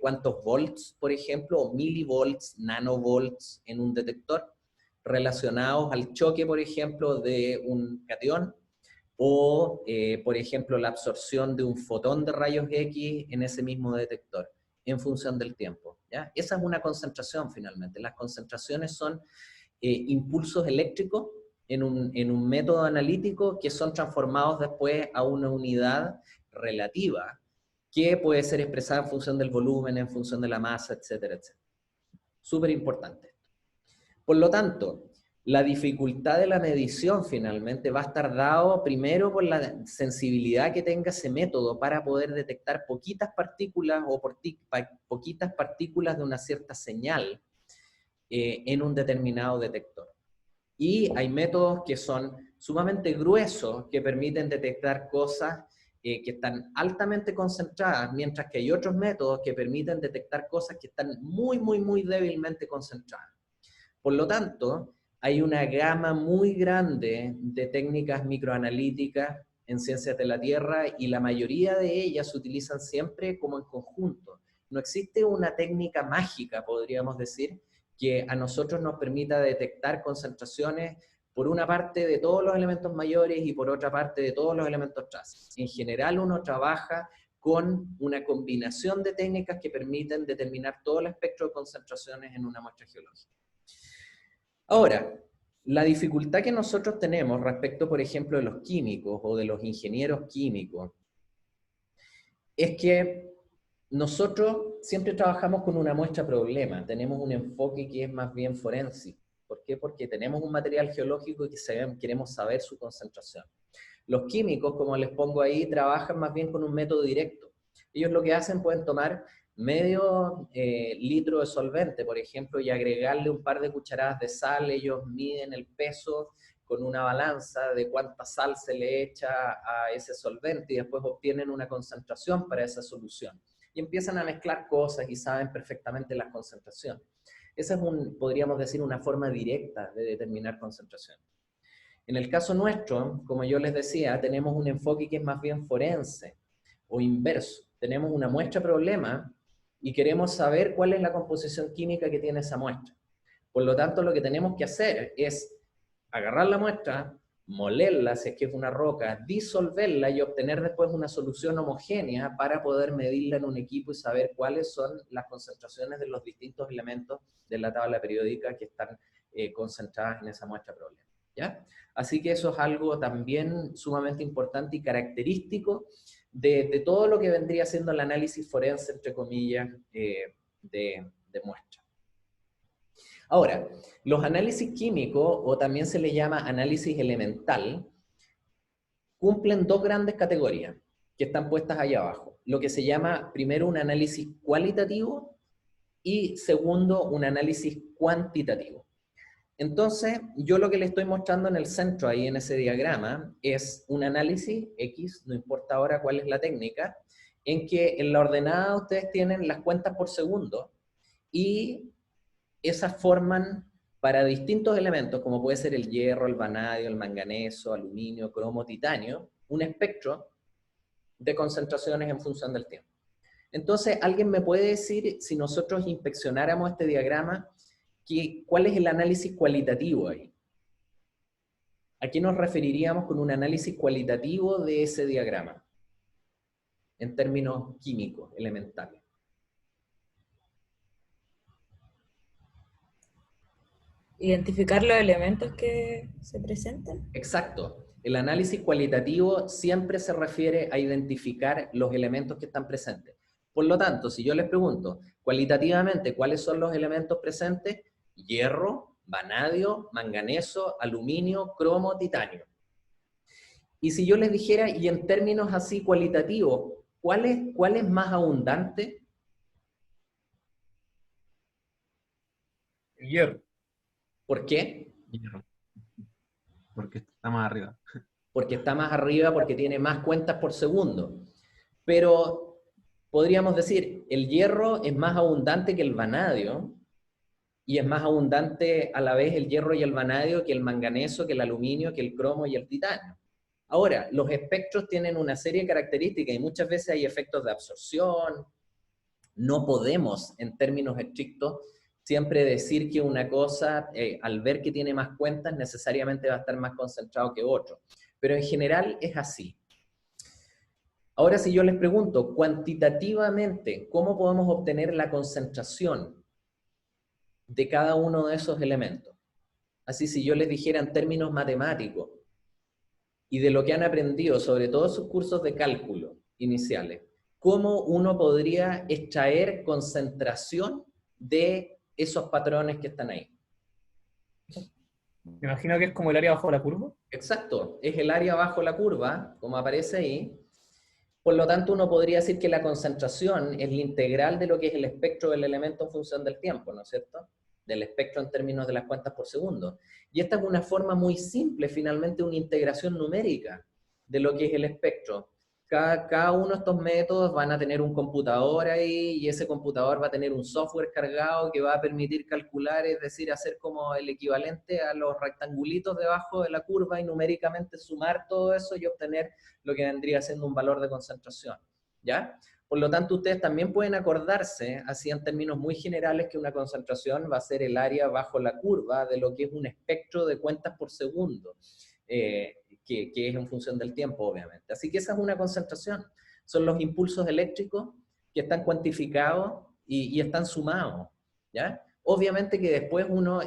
cuántos volts, por ejemplo, o milivolts, nanovolts en un detector, relacionados al choque, por ejemplo, de un catión, o, por ejemplo, la absorción de un fotón de rayos X en ese mismo detector, en función del tiempo, ¿ya? Esa es una concentración, finalmente. Las concentraciones son impulsos eléctricos en un método analítico que son transformados después a una unidad relativa, que puede ser expresada en función del volumen, en función de la masa, etcétera, etcétera. Súper importante. Por lo tanto, la dificultad de la medición finalmente va a estar dado primero por la sensibilidad que tenga ese método para poder detectar poquitas partículas o poquitas partículas de una cierta señal en un determinado detector. Y hay métodos que son sumamente gruesos que permiten detectar cosas que están altamente concentradas, mientras que hay otros métodos que permiten detectar cosas que están muy, muy, muy débilmente concentradas. Por lo tanto, hay una gama muy grande de técnicas microanalíticas en ciencias de la Tierra y la mayoría de ellas se utilizan siempre como en conjunto. No existe una técnica mágica, podríamos decir, que a nosotros nos permita detectar concentraciones por una parte de todos los elementos mayores y por otra parte de todos los elementos traces. En general uno trabaja con una combinación de técnicas que permiten determinar todo el espectro de concentraciones en una muestra geológica. Ahora, la dificultad que nosotros tenemos respecto, por ejemplo, de los químicos o de los ingenieros químicos, es que nosotros siempre trabajamos con una muestra problema, tenemos un enfoque que es más bien forense. ¿Por qué? Porque tenemos un material geológico y queremos saber su concentración. Los químicos, como les pongo ahí, trabajan más bien con un método directo. Ellos lo que hacen, pueden tomar medio litro de solvente, por ejemplo, y agregarle un par de cucharadas de sal. Ellos miden el peso con una balanza de cuánta sal se le echa a ese solvente y después obtienen una concentración para esa solución. Y empiezan a mezclar cosas y saben perfectamente las concentraciones. Esa es, podríamos decir, una forma directa de determinar concentración. En el caso nuestro, como yo les decía, tenemos un enfoque que es más bien forense o inverso. Tenemos una muestra problema y queremos saber cuál es la composición química que tiene esa muestra. Por lo tanto, lo que tenemos que hacer es agarrar la muestra, molerla, si es que es una roca, disolverla y obtener después una solución homogénea para poder medirla en un equipo y saber cuáles son las concentraciones de los distintos elementos de la tabla periódica que están concentradas en esa muestra problema, ¿ya? Así que eso es algo también sumamente importante y característico de todo lo que vendría siendo el análisis forense, entre comillas, de muestra. Ahora, los análisis químicos, o también se le llama análisis elemental, cumplen dos grandes categorías que están puestas ahí abajo. Lo que se llama, primero, un análisis cualitativo y segundo, un análisis cuantitativo. Entonces, yo lo que le estoy mostrando en el centro, ahí en ese diagrama, es un análisis X, no importa ahora cuál es la técnica, en que en la ordenada ustedes tienen las cuentas por segundo y esas forman para distintos elementos, como puede ser el hierro, el vanadio, el manganeso, aluminio, cromo, titanio, un espectro de concentraciones en función del tiempo. Entonces, ¿alguien me puede decir, si nosotros inspeccionáramos este diagrama, cuál es el análisis cualitativo ahí? ¿A qué nos referiríamos con un análisis cualitativo de ese diagrama? En términos químicos, elementales. Identificar los elementos que se presentan. Exacto. El análisis cualitativo siempre se refiere a identificar los elementos que están presentes. Por lo tanto, si yo les pregunto cualitativamente cuáles son los elementos presentes, hierro, vanadio, manganeso, aluminio, cromo, titanio. Y si yo les dijera, y en términos así cualitativos, ¿cuál es más abundante? El hierro. ¿Por qué? Hierro. Porque está más arriba. Porque está más arriba, porque tiene más cuentas por segundo. Pero podríamos decir, el hierro es más abundante que el vanadio, y es más abundante a la vez el hierro y el vanadio que el manganeso, que el aluminio, que el cromo y el titanio. Ahora, los espectros tienen una serie de características y muchas veces hay efectos de absorción. No podemos, en términos estrictos, siempre decir que una cosa, al ver que tiene más cuentas, necesariamente va a estar más concentrado que otro. Pero en general es así. Ahora, si yo les pregunto, cuantitativamente, ¿cómo podemos obtener la concentración de cada uno de esos elementos? Así, si yo les dijera en términos matemáticos, y de lo que han aprendido, sobre todo sus cursos de cálculo iniciales, ¿cómo uno podría extraer concentración de esos patrones que están ahí? Me imagino que es como el área bajo la curva. Exacto, es el área bajo la curva, como aparece ahí. Por lo tanto, uno podría decir que la concentración es la integral de lo que es el espectro del elemento en función del tiempo, ¿no es cierto? Del espectro en términos de las cuentas por segundo. Y esta es una forma muy simple, finalmente, una integración numérica de lo que es el espectro. Cada uno de estos métodos van a tener un computador ahí, y ese computador va a tener un software cargado que va a permitir calcular, es decir, hacer como el equivalente a los rectangulitos debajo de la curva y numéricamente sumar todo eso y obtener lo que vendría siendo un valor de concentración, ¿ya? Por lo tanto, ustedes también pueden acordarse, así en términos muy generales, que una concentración va a ser el área bajo la curva de lo que es un espectro de cuentas por segundo, que es en función del tiempo, obviamente. Así que esa es una concentración. Son los impulsos eléctricos que están cuantificados y están sumados, ¿ya? Obviamente que después uno,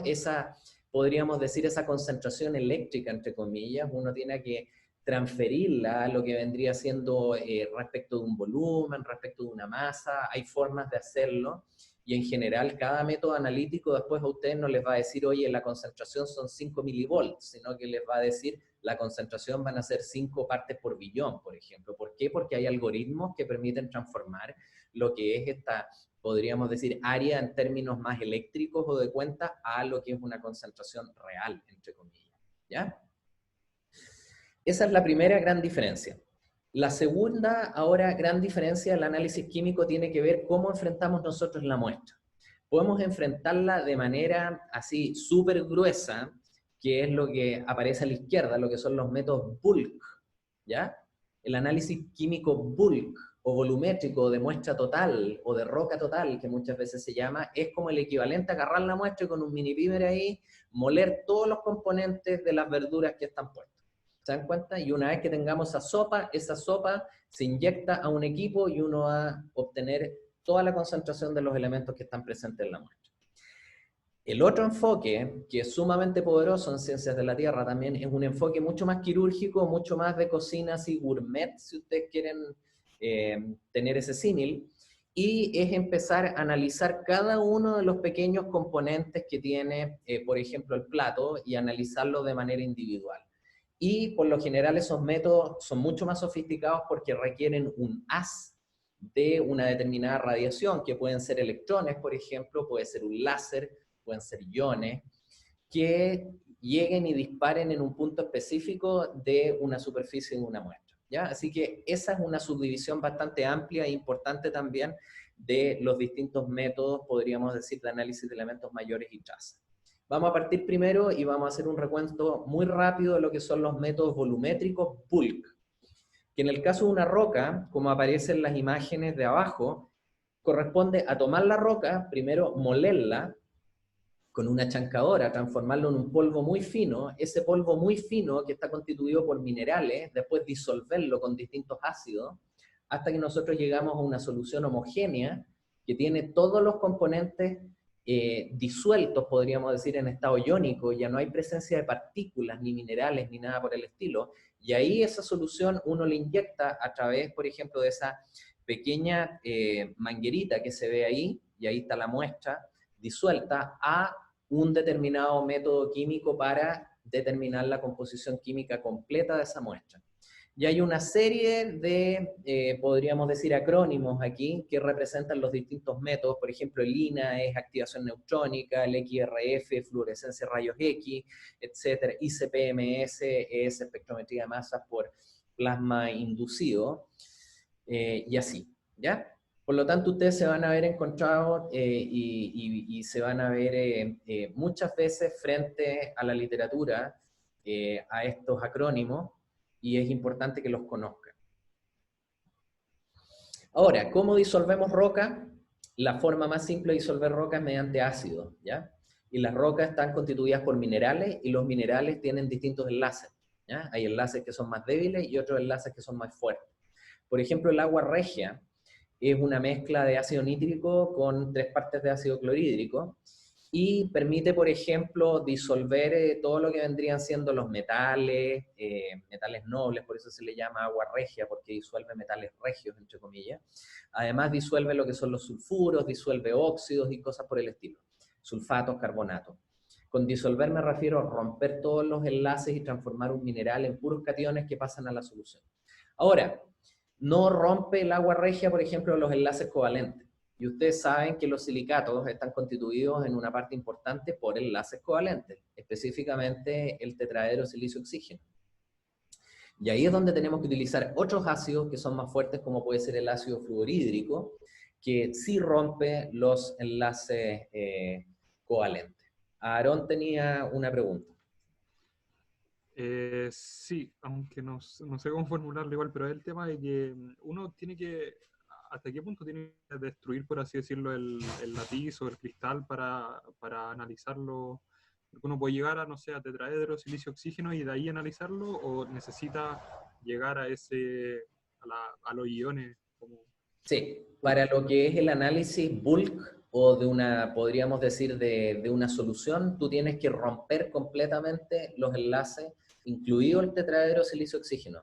podríamos decir, esa concentración eléctrica, entre comillas, uno tiene que transferirla a lo que vendría siendo respecto de un volumen, respecto de una masa. Hay formas de hacerlo, y en general cada método analítico después a ustedes no les va a decir, oye, la concentración son 5 milivolts, sino que les va a decir, la concentración van a ser 5 partes por billón, por ejemplo. ¿Por qué? Porque hay algoritmos que permiten transformar lo que es esta, podríamos decir, área en términos más eléctricos o de cuentas a lo que es una concentración real, entre comillas, ¿ya? Esa es la primera gran diferencia. La segunda, ahora, gran diferencia del análisis químico tiene que ver cómo enfrentamos nosotros la muestra. Podemos enfrentarla de manera así súper gruesa, que es lo que aparece a la izquierda, lo que son los métodos bulk, ¿ya? El análisis químico bulk o volumétrico de muestra total o de roca total, que muchas veces se llama, es como el equivalente a agarrar la muestra y con un mini pimer ahí, moler todos los componentes de las verduras que están puestas. ¿Se dan cuenta? Y una vez que tengamos esa sopa se inyecta a un equipo y uno va a obtener toda la concentración de los elementos que están presentes en la muestra. El otro enfoque, que es sumamente poderoso en ciencias de la Tierra también, es un enfoque mucho más quirúrgico, mucho más de cocina así gourmet, si ustedes quieren tener ese símil, y es empezar a analizar cada uno de los pequeños componentes que tiene, por ejemplo, el plato, y analizarlo de manera individual. Y por lo general esos métodos son mucho más sofisticados porque requieren un haz de una determinada radiación, que pueden ser electrones, por ejemplo, puede ser un láser, pueden ser iones, que lleguen y disparen en un punto específico de una superficie de una muestra, ¿ya? Así que esa es una subdivisión bastante amplia e importante también de los distintos métodos, podríamos decir, de análisis de elementos mayores y trazas. Vamos a partir primero y vamos a hacer un recuento muy rápido de lo que son los métodos volumétricos bulk, que en el caso de una roca, como aparecen las imágenes de abajo, corresponde a tomar la roca, primero molerla con una chancadora, transformarlo en un polvo muy fino, ese polvo muy fino que está constituido por minerales, después disolverlo con distintos ácidos, hasta que nosotros llegamos a una solución homogénea que tiene todos los componentes disueltos, podríamos decir, en estado iónico. Ya no hay presencia de partículas, ni minerales, ni nada por el estilo, y ahí esa solución uno le inyecta a través, por ejemplo, de esa pequeña manguerita que se ve ahí, y ahí está la muestra disuelta, a un determinado método químico para determinar la composición química completa de esa muestra. Y hay una serie de, podríamos decir, acrónimos aquí que representan los distintos métodos. Por ejemplo, el INA es activación neutrónica, el XRF, fluorescencia rayos X, etc. ICP-MS es espectrometría de masas por plasma inducido, y así, ¿ya? Por lo tanto, ustedes se van a ver encontrados y se van a ver muchas veces frente a la literatura a estos acrónimos, y es importante que los conozcan. Ahora, ¿cómo disolvemos roca? La forma más simple de disolver roca es mediante ácido, ¿ya? Y las rocas están constituidas por minerales, y los minerales tienen distintos enlaces, ¿ya? Hay enlaces que son más débiles y otros enlaces que son más fuertes. Por ejemplo, el agua regia es una mezcla de ácido nítrico con 3 partes de ácido clorhídrico, y permite, por ejemplo, disolver todo lo que vendrían siendo los metales, metales nobles, por eso se le llama agua regia, porque disuelve metales regios, entre comillas. Además disuelve lo que son los sulfuros, disuelve óxidos y cosas por el estilo, sulfatos, carbonatos. Con disolver me refiero a romper todos los enlaces y transformar un mineral en puros cationes que pasan a la solución. Ahora, no rompe el agua regia, por ejemplo, los enlaces covalentes. Y ustedes saben que los silicatos están constituidos en una parte importante por enlaces covalentes, específicamente el tetraedro silicio-oxígeno. Y ahí es donde tenemos que utilizar otros ácidos que son más fuertes, como puede ser el ácido fluorhídrico, que sí rompe los enlaces covalentes. Aarón tenía una pregunta. Sí, aunque no sé cómo formularlo igual, pero es el tema de que uno tiene que, ¿hasta qué punto tiene que destruir, por así decirlo, el latiz o el cristal para analizarlo? Porque uno puede llegar a, no sé, a tetraedro, silicio, oxígeno, y de ahí analizarlo, o necesita llegar a los iones. Sí, para lo que es el análisis bulk, o de una, podríamos decir, de una solución, tú tienes que romper completamente los enlaces, incluido el tetraedro silicio-oxígeno.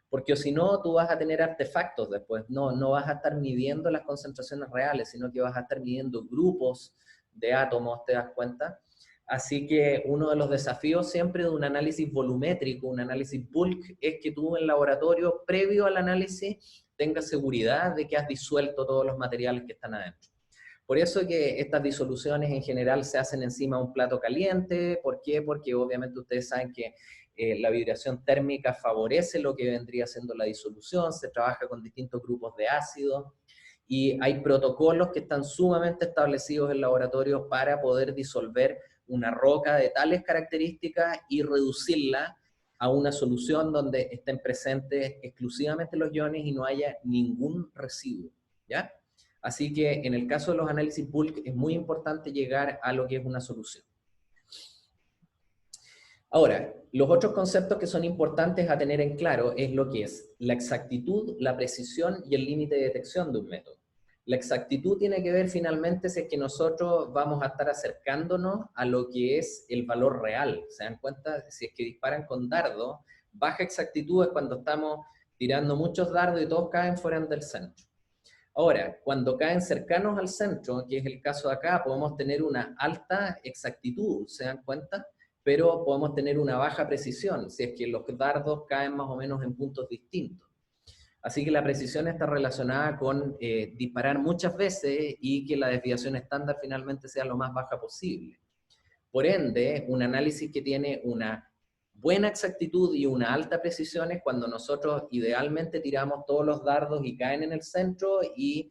Porque si no, tú vas a tener artefactos después, no vas a estar midiendo las concentraciones reales, sino que vas a estar midiendo grupos de átomos, ¿te das cuenta? Así que uno de los desafíos siempre de un análisis volumétrico, un análisis bulk, es que tú en laboratorio, previo al análisis, tengas seguridad de que has disuelto todos los materiales que están adentro. Por eso que estas disoluciones en general se hacen encima de un plato caliente. ¿Por qué? Porque obviamente ustedes saben que la vibración térmica favorece lo que vendría siendo la disolución, se trabaja con distintos grupos de ácidos, y hay protocolos que están sumamente establecidos en laboratorios para poder disolver una roca de tales características y reducirla a una solución donde estén presentes exclusivamente los iones y no haya ningún residuo, ¿ya? Así que en el caso de los análisis bulk es muy importante llegar a lo que es una solución. Ahora, los otros conceptos que son importantes a tener en claro es lo que es la exactitud, la precisión y el límite de detección de un método. La exactitud tiene que ver finalmente si es que nosotros vamos a estar acercándonos a lo que es el valor real. ¿Se dan cuenta? Si es que disparan con dardo, baja exactitud es cuando estamos tirando muchos dardos y todos caen fuera del centro. Ahora, cuando caen cercanos al centro, que es el caso de acá, podemos tener una alta exactitud, ¿se dan cuenta? Pero podemos tener una baja precisión, si es que los dardos caen más o menos en puntos distintos. Así que la precisión está relacionada con disparar muchas veces y que la desviación estándar finalmente sea lo más baja posible. Por ende, un análisis que tiene una buena exactitud y una alta precisión es cuando nosotros idealmente tiramos todos los dardos y caen en el centro, y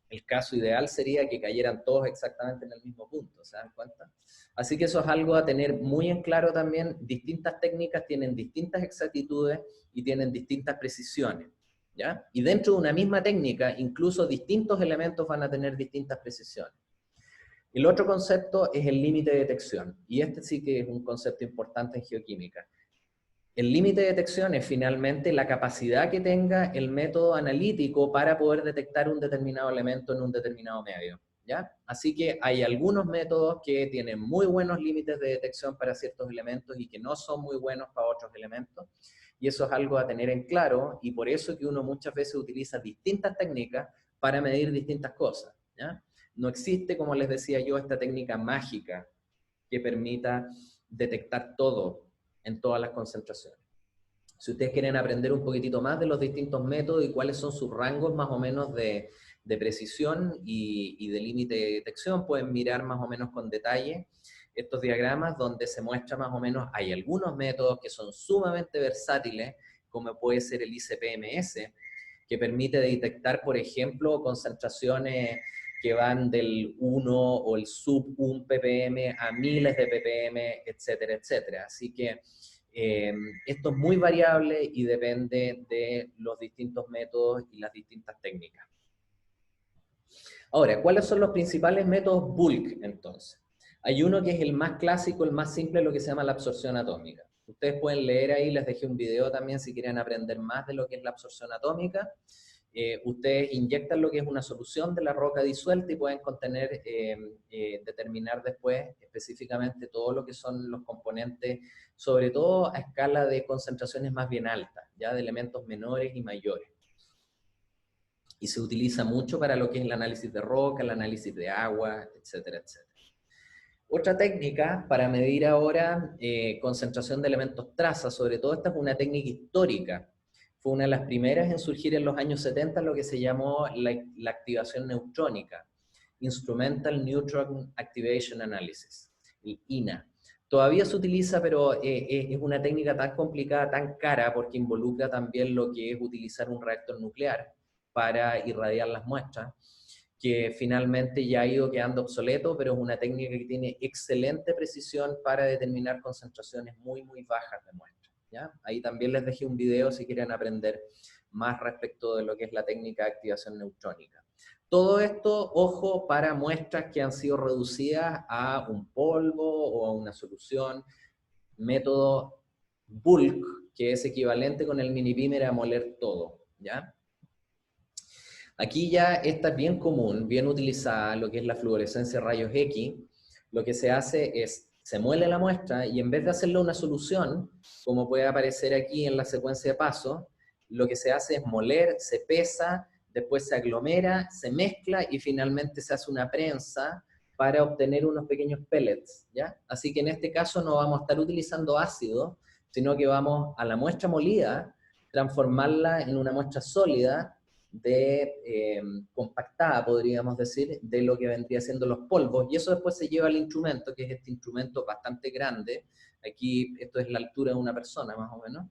el caso ideal sería que cayeran todos exactamente en el mismo punto, ¿se dan cuenta? Así que eso es algo a tener muy en claro también. Distintas técnicas tienen distintas exactitudes y tienen distintas precisiones, ¿ya? Y dentro de una misma técnica, incluso distintos elementos van a tener distintas precisiones. El otro concepto es el límite de detección, y este sí que es un concepto importante en geoquímica. El límite de detección es finalmente la capacidad que tenga el método analítico para poder detectar un determinado elemento en un determinado medio, ¿ya? Así que hay algunos métodos que tienen muy buenos límites de detección para ciertos elementos y que no son muy buenos para otros elementos. Y eso es algo a tener en claro, y por eso que uno muchas veces utiliza distintas técnicas para medir distintas cosas, ¿ya? No existe, como les decía yo, esta técnica mágica que permita detectar todo en todas las concentraciones. Si ustedes quieren aprender un poquitito más de los distintos métodos y cuáles son sus rangos más o menos de precisión y de límite de detección, pueden mirar más o menos con detalle estos diagramas donde se muestra más o menos, hay algunos métodos que son sumamente versátiles, como puede ser el ICP-MS, que permite detectar, por ejemplo, concentraciones que van del 1 o el sub 1 ppm a miles de ppm, etcétera, etcétera. Así que esto es muy variable y depende de los distintos métodos y las distintas técnicas. Ahora, ¿cuáles son los principales métodos bulk, entonces? Hay uno que es el más clásico, el más simple, lo que se llama la absorción atómica. Ustedes pueden leer ahí, les dejé un video también si quieren aprender más de lo que es la absorción atómica. Ustedes inyectan lo que es una solución de la roca disuelta y pueden contener, determinar después específicamente todo lo que son los componentes, sobre todo a escala de concentraciones más bien altas, ya de elementos menores y mayores. Y se utiliza mucho para lo que es el análisis de roca, el análisis de agua, etcétera, etcétera. Otra técnica para medir ahora concentración de elementos traza, sobre todo esta es una técnica histórica, fue una de las primeras en surgir en los años 70, lo que se llamó la activación neutrónica, Instrumental Neutron Activation Analysis, el INA. Todavía se utiliza, pero es una técnica tan complicada, tan cara, porque involucra también lo que es utilizar un reactor nuclear para irradiar las muestras, que finalmente ya ha ido quedando obsoleto, pero es una técnica que tiene excelente precisión para determinar concentraciones muy, muy bajas de muestras. ¿Ya? Ahí también les dejé un video si quieren aprender más respecto de lo que es la técnica de activación neutrónica. Todo esto, ojo, para muestras que han sido reducidas a un polvo o a una solución, método bulk, que es equivalente con el mini-beamer a moler todo, ¿ya? Aquí ya esta es bien común, bien utilizada, lo que es la fluorescencia rayos X. Lo que se hace es, se muele la muestra y en vez de hacerle una solución, como puede aparecer aquí en la secuencia de pasos, lo que se hace es moler, se pesa, después se aglomera, se mezcla y finalmente se hace una prensa para obtener unos pequeños pellets, ¿ya? Así que en este caso no vamos a estar utilizando ácido, sino que vamos a la muestra molida, transformarla en una muestra sólida, compactada, podríamos decir, de lo que vendría siendo los polvos, y eso después se lleva al instrumento, que es este instrumento bastante grande, aquí esto es la altura de una persona más o menos,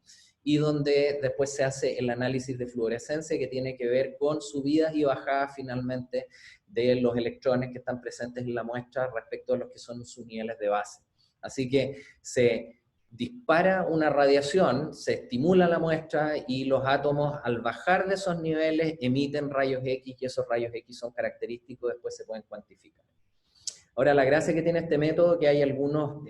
y donde después se hace el análisis de fluorescencia que tiene que ver con subidas y bajadas finalmente de los electrones que están presentes en la muestra respecto a los que son sus niveles de base. Así que se dispara una radiación, se estimula la muestra y los átomos al bajar de esos niveles emiten rayos X y esos rayos X son característicos, después se pueden cuantificar. Ahora, la gracia que tiene este método es que hay algunos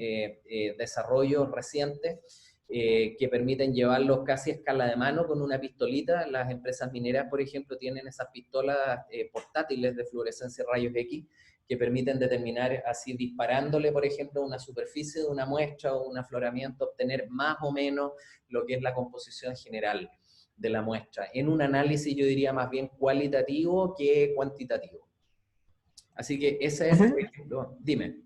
desarrollos recientes que permiten llevarlos casi a escala de mano con una pistolita. Las empresas mineras, por ejemplo, tienen esas pistolas portátiles de fluorescencia rayos X que permiten determinar, así disparándole, por ejemplo, una superficie de una muestra o un afloramiento, obtener más o menos lo que es la composición general de la muestra, en un análisis yo diría más bien cualitativo que cuantitativo. Así que ese es, por ejemplo, dime.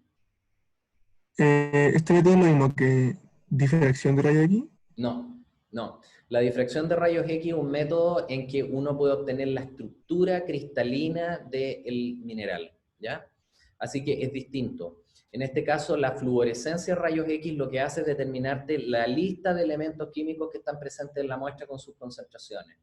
¿Este método es lo mismo que difracción de rayos X? No, no. La difracción de rayos X es un método en que uno puede obtener la estructura cristalina del mineral, ¿ya? Así que es distinto. En este caso, la fluorescencia de rayos X lo que hace es determinarte la lista de elementos químicos que están presentes en la muestra con sus concentraciones.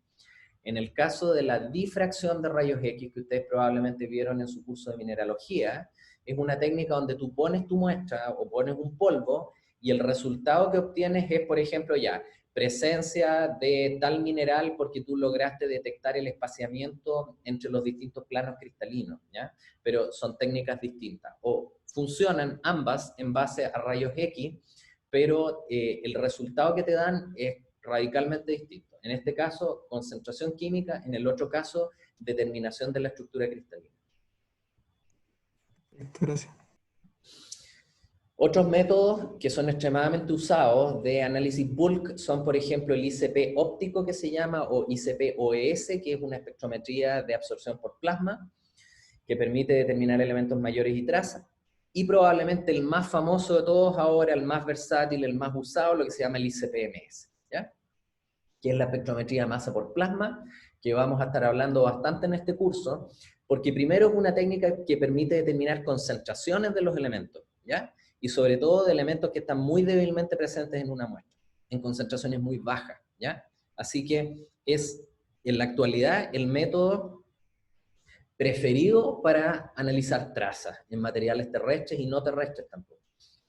En el caso de la difracción de rayos X, que ustedes probablemente vieron en su curso de mineralogía, es una técnica donde tú pones tu muestra o pones un polvo y el resultado que obtienes es, por ejemplo, ya, presencia de tal mineral porque tú lograste detectar el espaciamiento entre los distintos planos cristalinos, ¿ya? Pero son técnicas distintas. O funcionan ambas en base a rayos X, pero el resultado que te dan es radicalmente distinto. En este caso, concentración química, en el otro caso, determinación de la estructura cristalina. Gracias. Otros métodos que son extremadamente usados de análisis bulk son, por ejemplo, el ICP óptico, que se llama, o ICP-OES, que es una espectrometría de absorción por plasma, que permite determinar elementos mayores y trazas. Y probablemente el más famoso de todos ahora, el más versátil, el más usado, lo que se llama el ICP-MS, ¿ya? Que es la espectrometría de masa por plasma, que vamos a estar hablando bastante en este curso, porque primero es una técnica que permite determinar concentraciones de los elementos, ¿ya? Y sobre todo de elementos que están muy débilmente presentes en una muestra, en concentraciones muy bajas, ¿ya? Así que es, en la actualidad, el método preferido para analizar trazas en materiales terrestres y no terrestres tampoco,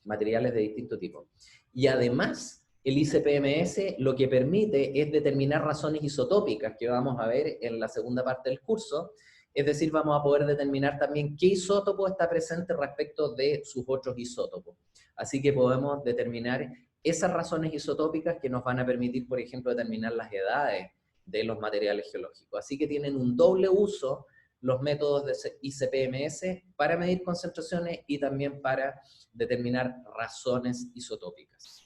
materiales de distinto tipo. Y además, el ICP-MS lo que permite es determinar razones isotópicas, que vamos a ver en la segunda parte del curso. Es decir, vamos a poder determinar también qué isótopo está presente respecto de sus otros isótopos. Así que podemos determinar esas razones isotópicas que nos van a permitir, por ejemplo, determinar las edades de los materiales geológicos. Así que tienen un doble uso los métodos de ICP-MS para medir concentraciones y también para determinar razones isotópicas.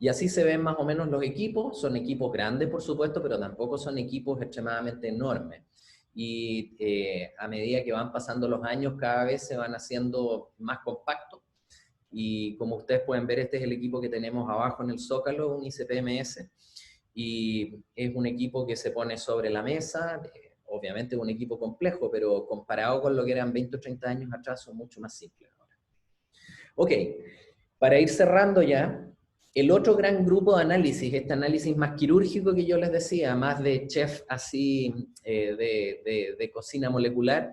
Y así se ven más o menos los equipos. Son equipos grandes, por supuesto, pero tampoco son equipos extremadamente enormes. Y a medida que van pasando los años, cada vez se van haciendo más compactos. Y como ustedes pueden ver, este es el equipo que tenemos abajo en el zócalo, un ICP-MS. Y es un equipo que se pone sobre la mesa. Obviamente es un equipo complejo, pero comparado con lo que eran 20 o 30 años atrás, son mucho más simples ahora. Ok, para ir cerrando ya, el otro gran grupo de análisis, este análisis más quirúrgico que yo les decía, más de chef así, de cocina molecular,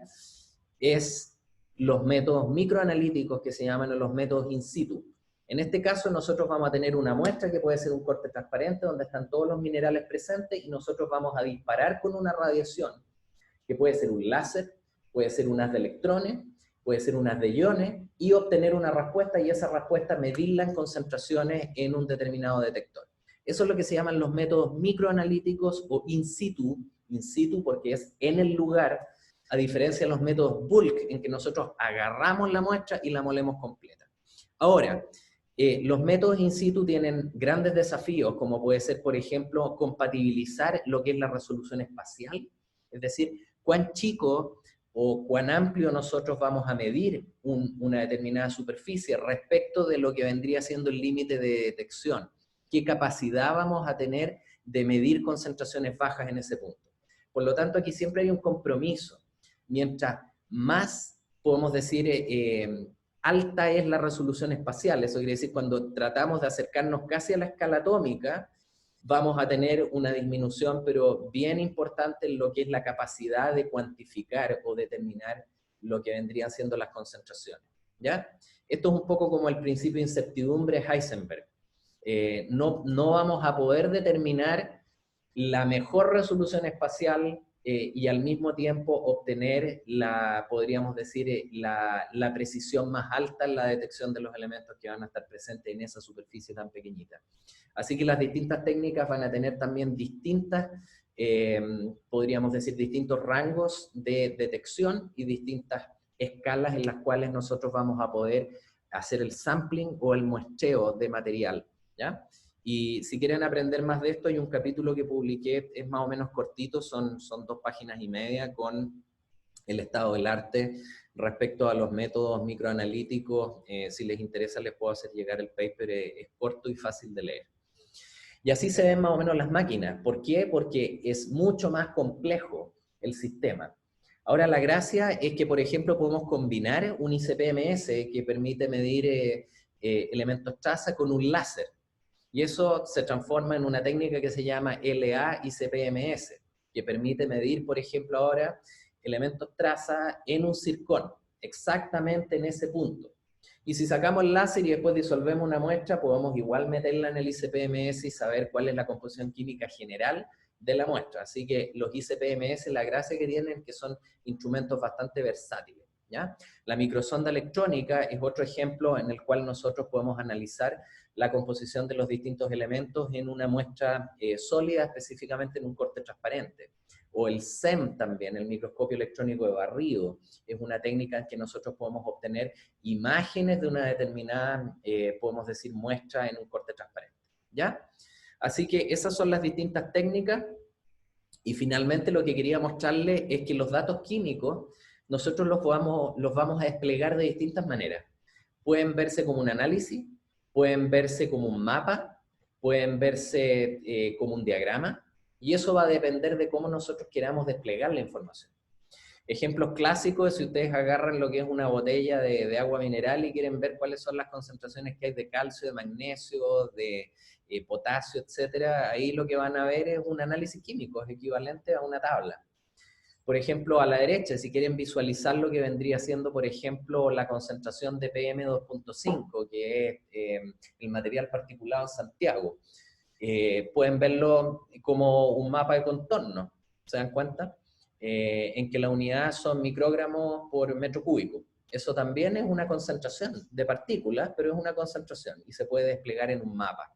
es los métodos microanalíticos que se llaman los métodos in situ. En este caso nosotros vamos a tener una muestra que puede ser un corte transparente donde están todos los minerales presentes y nosotros vamos a disparar con una radiación, que puede ser un láser, puede ser un haz de electrones, puede ser un haz de iones, y obtener una respuesta, y esa respuesta medirla en concentraciones en un determinado detector. Eso es lo que se llaman los métodos microanalíticos o in situ porque es en el lugar, a diferencia de los métodos bulk, en que nosotros agarramos la muestra y la molemos completa. Ahora, los métodos in situ tienen grandes desafíos, como puede ser, por ejemplo, compatibilizar lo que es la resolución espacial, es decir, cuán chico o cuán amplio nosotros vamos a medir una determinada superficie respecto de lo que vendría siendo el límite de detección. ¿Qué capacidad vamos a tener de medir concentraciones bajas en ese punto? Por lo tanto, aquí siempre hay un compromiso. Mientras más, podemos decir, alta es la resolución espacial, eso quiere decir cuando tratamos de acercarnos casi a la escala atómica, vamos a tener una disminución, pero bien importante en lo que es la capacidad de cuantificar o determinar lo que vendrían siendo las concentraciones, ¿ya? Esto es un poco como el principio de incertidumbre de Heisenberg. No vamos a poder determinar la mejor resolución espacial y al mismo tiempo obtener podríamos decir, la precisión más alta en la detección de los elementos que van a estar presentes en esa superficie tan pequeñita. Así que las distintas técnicas van a tener también distintas, podríamos decir, distintos rangos de detección y distintas escalas en las cuales nosotros vamos a poder hacer el sampling o el muestreo de material, ¿ya? Y si quieren aprender más de esto, hay un capítulo que publiqué, es más o menos cortito, son 2 páginas y media con el estado del arte respecto a los métodos microanalíticos. Si les interesa les puedo hacer llegar el paper, es corto y fácil de leer. Y así se ven más o menos las máquinas. ¿Por qué? Porque es mucho más complejo el sistema. Ahora la gracia es que, por ejemplo, podemos combinar un ICP-MS que permite medir elementos traza con un láser. Y eso se transforma en una técnica que se llama LA-ICP-MS, que permite medir, por ejemplo, ahora elementos traza en un zircón, exactamente en ese punto. Y si sacamos el láser y después disolvemos una muestra, podemos igual meterla en el ICP-MS y saber cuál es la composición química general de la muestra. Así que los ICP-MS, la gracia que tienen es que son instrumentos bastante versátiles, ¿ya? La microsonda electrónica es otro ejemplo en el cual nosotros podemos analizar la composición de los distintos elementos en una muestra sólida, específicamente en un corte transparente. O el SEM también, el microscopio electrónico de barrido, es una técnica en que nosotros podemos obtener imágenes de una determinada, podemos decir, muestra en un corte transparente, ¿ya? Así que esas son las distintas técnicas, y finalmente lo que quería mostrarles es que los datos químicos nosotros los vamos a desplegar de distintas maneras. Pueden verse como un análisis, pueden verse como un mapa, pueden verse como un diagrama, y eso va a depender de cómo nosotros queramos desplegar la información. Ejemplos clásicos, si ustedes agarran lo que es una botella de agua mineral y quieren ver cuáles son las concentraciones que hay de calcio, de magnesio, de potasio, etcétera, ahí lo que van a ver es un análisis químico, es equivalente a una tabla. Por ejemplo, a la derecha, si quieren visualizar lo que vendría siendo, por ejemplo, la concentración de PM2.5, que es el material particulado en Santiago, pueden verlo como un mapa de contorno, ¿se dan cuenta? En que la unidad son microgramos por metro cúbico. Eso también es una concentración de partículas, pero es una concentración y se puede desplegar en un mapa.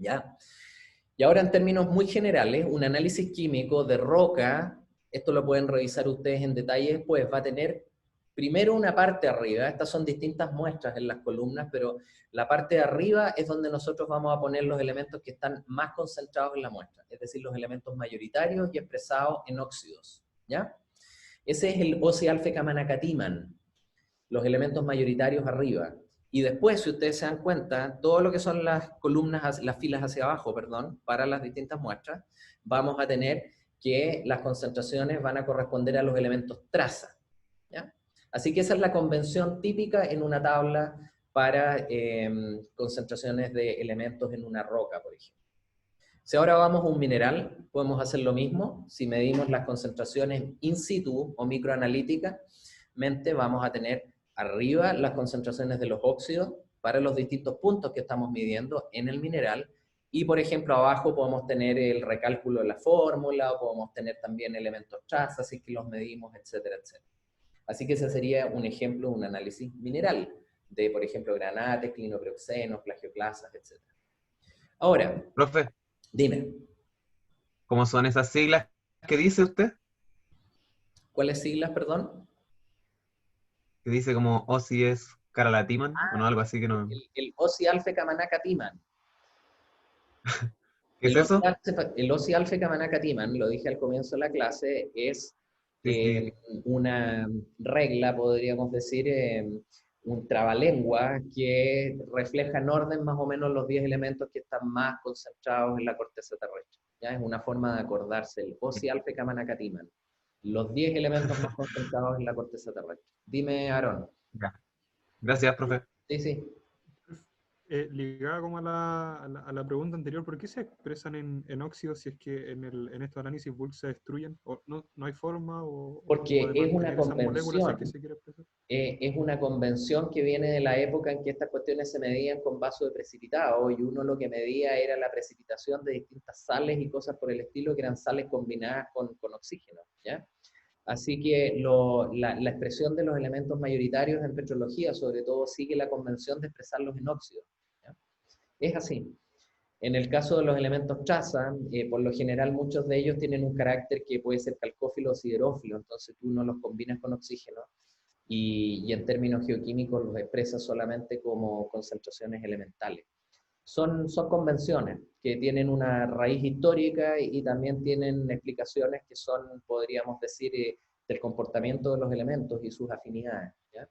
¿Ya? Y ahora en términos muy generales, un análisis químico de roca, esto lo pueden revisar ustedes en detalle después, va a tener primero una parte arriba, estas son distintas muestras en las columnas, pero la parte de arriba es donde nosotros vamos a poner los elementos que están más concentrados en la muestra, es decir, los elementos mayoritarios y expresados en óxidos, ¿ya? Ese es el Osi-alfa-Camanacatiman, los elementos mayoritarios arriba. Y después, si ustedes se dan cuenta, todo lo que son las columnas, las filas hacia abajo, perdón, para las distintas muestras, vamos a tener que las concentraciones van a corresponder a los elementos traza, ¿ya? Así que esa es la convención típica en una tabla para concentraciones de elementos en una roca, por ejemplo. Si ahora vamos a un mineral, podemos hacer lo mismo. Si medimos las concentraciones in situ o microanalíticamente, vamos a tener arriba las concentraciones de los óxidos para los distintos puntos que estamos midiendo en el mineral, y por ejemplo abajo podemos tener el recálculo de la fórmula, o podemos tener también elementos traza, así que los medimos, etcétera, etcétera. Así que ese sería un ejemplo de un análisis mineral, de por ejemplo granates, clinopreoxenos, plagioclasas, etcétera. Ahora, Profe, dime. ¿cómo son esas siglas que dice usted? ¿Cuáles siglas, perdón? Que dice como Osi es Caralatiman, o no, algo así que no... El Osi-alfa-Camanacatiman. ¿Qué es eso? El Osi-alfa-Camanacatiman, lo dije al comienzo de la clase, es Sí. una regla, podríamos decir, un trabalengua que refleja en orden más o menos los 10 elementos que están más concentrados en la corteza terrestre. ¿Ya? Es una forma de acordarse, el Osi-alfa-Camanacatiman. Los 10 elementos más concentrados en la corteza terrestre. Dime, Aarón. Ya. Gracias, profe. Sí, sí. Ligada como a la pregunta anterior, ¿por qué se expresan en óxidos si es que en estos análisis bulk se destruyen? ¿O no hay forma? Porque es una convención. Es una convención que viene de la época en que estas cuestiones se medían con vaso de precipitado, y uno lo que medía era la precipitación de distintas sales y cosas por el estilo, que eran sales combinadas con oxígeno, ¿ya? Así que la expresión de los elementos mayoritarios en petrología, sobre todo, sigue la convención de expresarlos en óxido, ¿ya? Es así. En el caso de los elementos traza, por lo general muchos de ellos tienen un carácter que puede ser calcófilo o siderófilo, entonces tú no los combinas con oxígeno, y en términos geoquímicos los expresas solamente como concentraciones elementales. Son convenciones que tienen una raíz histórica y también tienen explicaciones que son, podríamos decir, del comportamiento de los elementos y sus afinidades, ¿ya?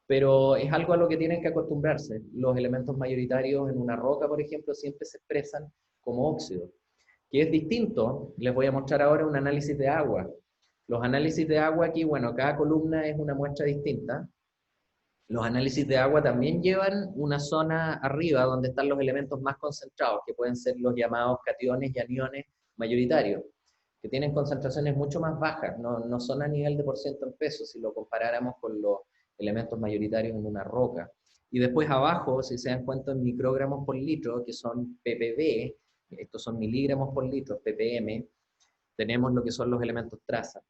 Pero es algo a lo que tienen que acostumbrarse. Los elementos mayoritarios en una roca, por ejemplo, siempre se expresan como óxido, que es distinto. Les voy a mostrar ahora un análisis de agua. Los análisis de agua aquí, bueno, cada columna es una muestra distinta. Los análisis de agua también llevan una zona arriba donde están los elementos más concentrados, que pueden ser los llamados cationes y aniones mayoritarios, que tienen concentraciones mucho más bajas, no son a nivel de porciento en peso, si lo comparáramos con los elementos mayoritarios en una roca. Y después abajo, si se dan cuenta, en microgramos por litro, que son ppb, estos son miligramos por litro, ppm, tenemos lo que son los elementos traza.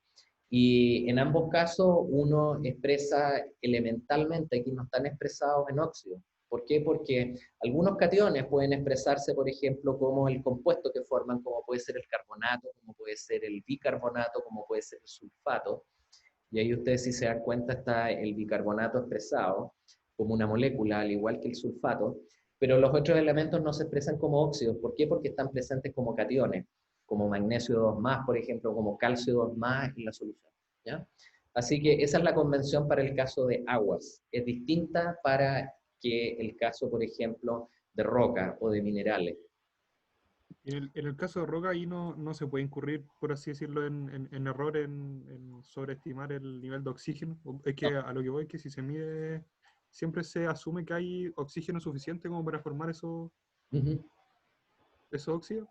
Y en ambos casos uno expresa elementalmente, aquí no están expresados en óxido, ¿Por qué? Porque algunos cationes pueden expresarse, por ejemplo, como el compuesto que forman, como puede ser el carbonato, como puede ser el bicarbonato, como puede ser el sulfato. Y ahí ustedes, si se dan cuenta, está el bicarbonato expresado como una molécula, al igual que el sulfato, pero los otros elementos no se expresan como óxidos. ¿Por qué? Porque están presentes como cationes, como magnesio 2+, por ejemplo, como calcio 2+ en la solución, ¿ya? Así que esa es la convención para el caso de aguas. Es distinta para que el caso, por ejemplo, de roca o de minerales. En el caso de roca, ahí no se puede incurrir, por así decirlo, en error en sobreestimar el nivel de oxígeno. Es que a lo que voy es que si se mide, siempre se asume que hay oxígeno suficiente como para formar esos óxidos.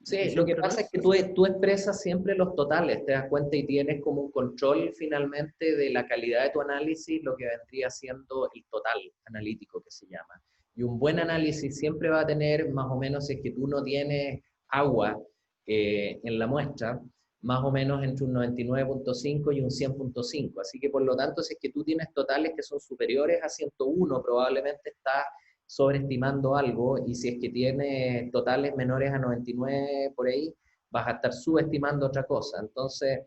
Sí, lo que pasa es que tú expresas siempre los totales, te das cuenta, y tienes como un control finalmente de la calidad de tu análisis, lo que vendría siendo el total analítico que se llama. Y un buen análisis siempre va a tener más o menos, si es que tú no tienes agua en la muestra, más o menos entre un 99.5 y un 100.5. Así que por lo tanto, si es que tú tienes totales que son superiores a 101, probablemente estás sobreestimando algo, y si es que tiene totales menores a 99 por ahí, vas a estar subestimando otra cosa. Entonces,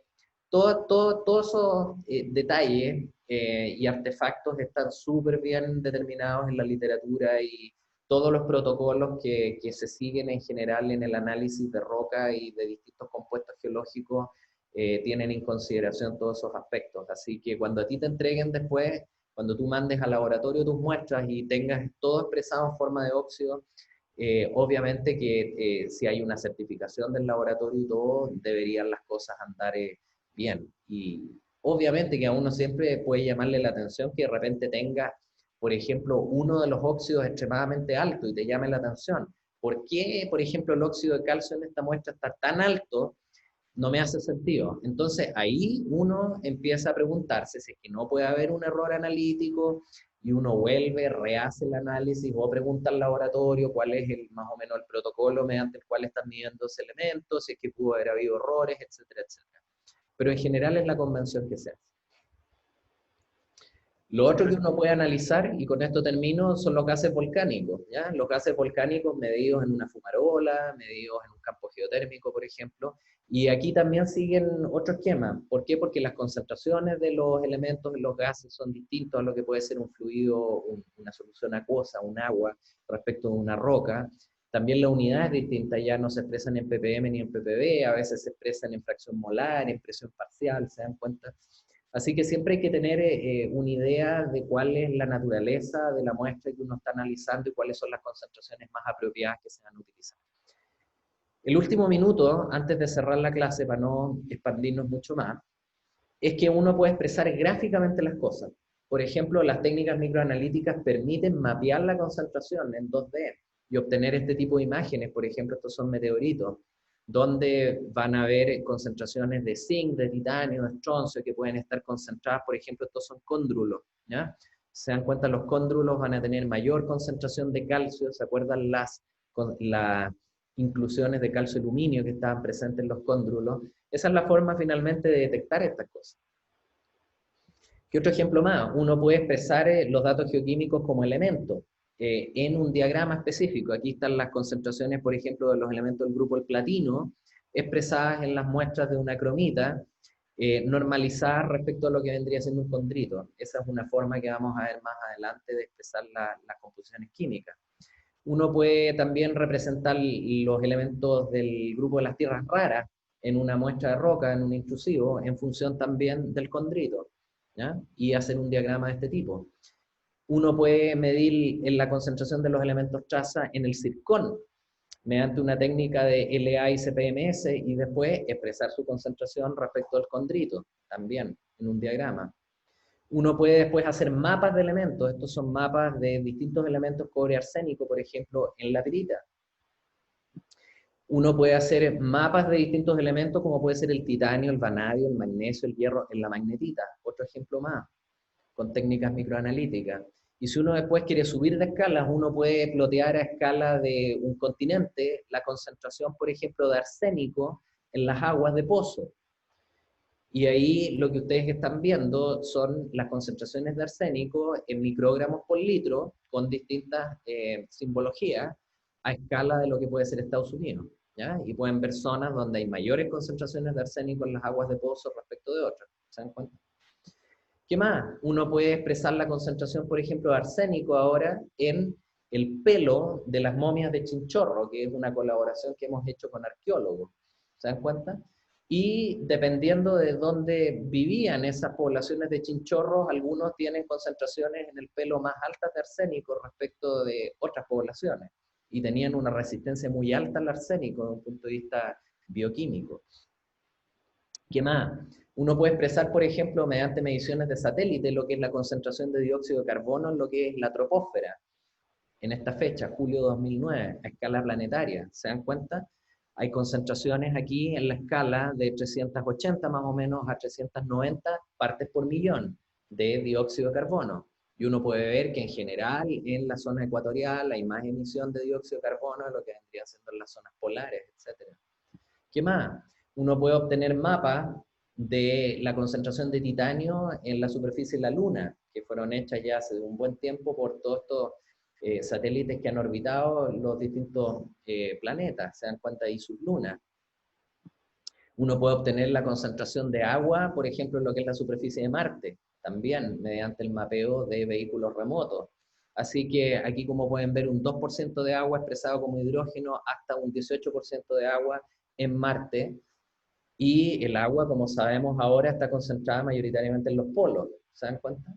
todos esos detalles y artefactos están súper bien determinados en la literatura, y todos los protocolos que se siguen en general en el análisis de roca y de distintos compuestos geológicos tienen en consideración todos esos aspectos. Así que cuando a ti te entreguen después, cuando tú mandes al laboratorio tus muestras y tengas todo expresado en forma de óxido, obviamente que si hay una certificación del laboratorio y todo, deberían las cosas andar bien. Y obviamente que a uno siempre puede llamarle la atención que de repente tenga, por ejemplo, uno de los óxidos extremadamente alto y te llame la atención. ¿Por qué, por ejemplo, el óxido de calcio en esta muestra está tan alto? No me hace sentido. Entonces ahí uno empieza a preguntarse si es que no puede haber un error analítico, y uno vuelve, rehace el análisis o pregunta al laboratorio cuál es más o menos el protocolo mediante el cual están midiendo ese elemento, si es que pudo haber habido errores, etcétera, etcétera. Pero en general es la convención que se hace. Lo otro que uno puede analizar, y con esto termino, son los gases volcánicos, ¿ya? Los gases volcánicos medidos en una fumarola, medidos en un campo geotérmico, por ejemplo, y aquí también siguen otro esquema. ¿Por qué? Porque las concentraciones de los elementos en los gases son distintos a lo que puede ser un fluido, una solución acuosa, un agua, respecto de una roca. También la unidad es distinta, ya no se expresan en ppm ni en ppb, a veces se expresan en fracción molar, en presión parcial, ¿se dan cuenta? Así que siempre hay que tener una idea de cuál es la naturaleza de la muestra que uno está analizando y cuáles son las concentraciones más apropiadas que se van a utilizar. El último minuto, antes de cerrar la clase, para no expandirnos mucho más, es que uno puede expresar gráficamente las cosas. Por ejemplo, las técnicas microanalíticas permiten mapear la concentración en 2D y obtener este tipo de imágenes. Por ejemplo, estos son meteoritos, donde van a haber concentraciones de zinc, de titanio, de estroncio, que pueden estar concentradas. Por ejemplo, estos son cóndrulos, ¿ya? Se dan cuenta, los cóndrulos van a tener mayor concentración de calcio. ¿Se acuerdan las inclusiones de calcio y aluminio que estaban presentes en los cóndrulos? Esa es la forma finalmente de detectar estas cosas. ¿Qué otro ejemplo más? Uno puede expresar los datos geoquímicos como elementos en un diagrama específico. Aquí están las concentraciones, por ejemplo, de los elementos del grupo del platino, expresadas en las muestras de una cromita, normalizadas respecto a lo que vendría siendo un condrito. Esa es una forma que vamos a ver más adelante de expresar las composiciones químicas. Uno puede también representar los elementos del grupo de las tierras raras en una muestra de roca, en un intrusivo, en función también del condrito, ¿ya? Y hacer un diagrama de este tipo. Uno puede medir la concentración de los elementos traza en el zircón, mediante una técnica de LA y CPMS, y después expresar su concentración respecto al condrito, también en un diagrama. Uno puede después hacer mapas de elementos. Estos son mapas de distintos elementos cobre-arsénico, por ejemplo, en la pirita. Uno puede hacer mapas de distintos elementos, como puede ser el titanio, el vanadio, el magnesio, el hierro, en la magnetita. Otro ejemplo más, con técnicas microanalíticas. Y si uno después quiere subir de escalas, uno puede plotear a escala de un continente la concentración, por ejemplo, de arsénico en las aguas de pozo. Y ahí lo que ustedes están viendo son las concentraciones de arsénico en microgramos por litro con distintas simbologías a escala de lo que puede ser Estados Unidos, ¿ya? Y pueden ver zonas donde hay mayores concentraciones de arsénico en las aguas de pozo respecto de otras. ¿Se dan cuenta? ¿Qué más? Uno puede expresar la concentración, por ejemplo, de arsénico ahora en el pelo de las momias de Chinchorro, que es una colaboración que hemos hecho con arqueólogos. ¿Se dan cuenta? Y dependiendo de dónde vivían esas poblaciones de chinchorros, algunos tienen concentraciones en el pelo más altas de arsénico respecto de otras poblaciones, y tenían una resistencia muy alta al arsénico desde un punto de vista bioquímico. ¿Qué más? Uno puede expresar, por ejemplo, mediante mediciones de satélite, lo que es la concentración de dióxido de carbono en lo que es la troposfera, en esta fecha, julio de 2009, a escala planetaria. ¿Se dan cuenta? Hay concentraciones aquí en la escala de 380 más o menos a 390 partes por millón de dióxido de carbono. Y uno puede ver que en general en la zona ecuatorial hay más emisión de dióxido de carbono de lo que vendría siendo en las zonas polares, etc. ¿Qué más? Uno puede obtener mapas de la concentración de titanio en la superficie de la Luna, que fueron hechas ya hace un buen tiempo por todos estos satélites que han orbitado los distintos planetas, se dan cuenta de sus lunas. Uno puede obtener la concentración de agua, por ejemplo, en lo que es la superficie de Marte, también mediante el mapeo de vehículos remotos. Así que aquí, como pueden ver, un 2% de agua expresado como hidrógeno hasta un 18% de agua en Marte. Y el agua, como sabemos ahora, está concentrada mayoritariamente en los polos. ¿Se dan cuenta?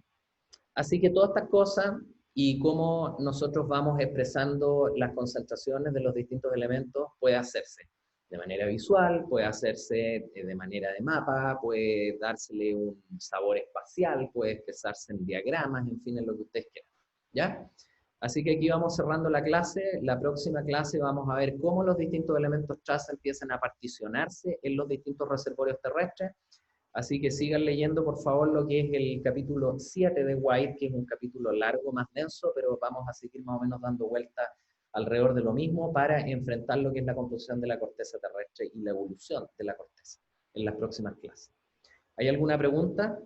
Así que todas estas cosas y cómo nosotros vamos expresando las concentraciones de los distintos elementos puede hacerse de manera visual, puede hacerse de manera de mapa, puede dársele un sabor espacial, puede expresarse en diagramas, en fin, en lo que ustedes quieran. ¿Ya? Así que aquí vamos cerrando la clase. La próxima clase vamos a ver cómo los distintos elementos traza empiezan a particionarse en los distintos reservorios terrestres. Así que sigan leyendo, por favor, lo que es el capítulo 7 de White, que es un capítulo largo, más denso, pero vamos a seguir más o menos dando vueltas alrededor de lo mismo para enfrentar lo que es la composición de la corteza terrestre y la evolución de la corteza en las próximas clases. ¿Hay alguna pregunta?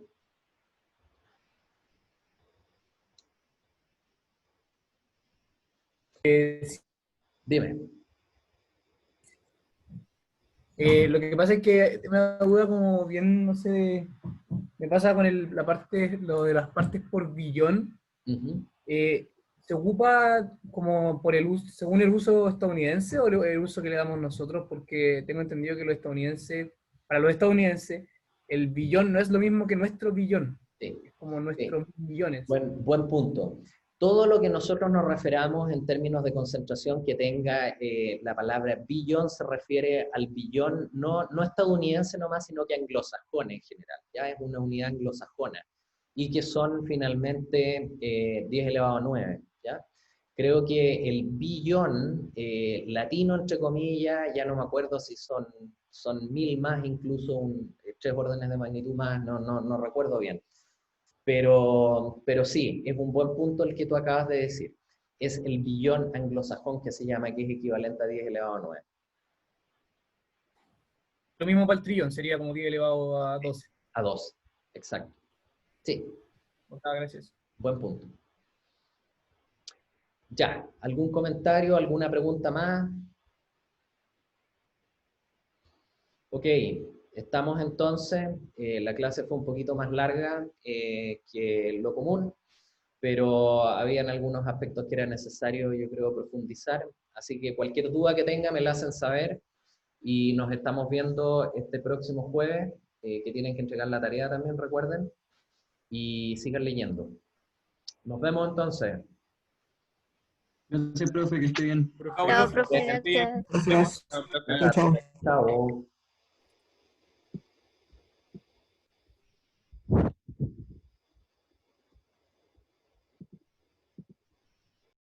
Dime. Lo que pasa es que me da duda como bien, no sé, me pasa con la parte, lo de las partes por billón. ¿Se ocupa como por el uso, según el uso estadounidense o el uso que le damos nosotros? Porque tengo entendido que para los estadounidenses, el billón no es lo mismo que nuestro billón. Sí. Es como nuestros millones. Buen punto. Todo lo que nosotros nos referamos en términos de concentración que tenga la palabra billón se refiere al billón no estadounidense nomás, sino que anglosajón en general. Ya es una unidad anglosajona y que son finalmente 10 elevado a 9. ¿Ya? Creo que el billón latino, entre comillas, ya no me acuerdo si son 1000 más, incluso 3 órdenes de magnitud más, no recuerdo bien. Pero sí, es un buen punto el que tú acabas de decir. Es el billón anglosajón que se llama, que es equivalente a 10 elevado a 9. Lo mismo para el trillón, sería como 10 elevado a 12. A 2, exacto. Sí. Gracias. Buen punto. Ya, ¿algún comentario, alguna pregunta más? Ok. Estamos entonces, la clase fue un poquito más larga que lo común, pero habían algunos aspectos que era necesario, yo creo, profundizar. Así que cualquier duda que tenga me la hacen saber y nos estamos viendo este próximo jueves, que tienen que entregar la tarea también, recuerden, y sigan leyendo. Nos vemos entonces. Gracias, profe, que esté bien. Chao, profe, gracias. Gracias. Chao, chao. Chao.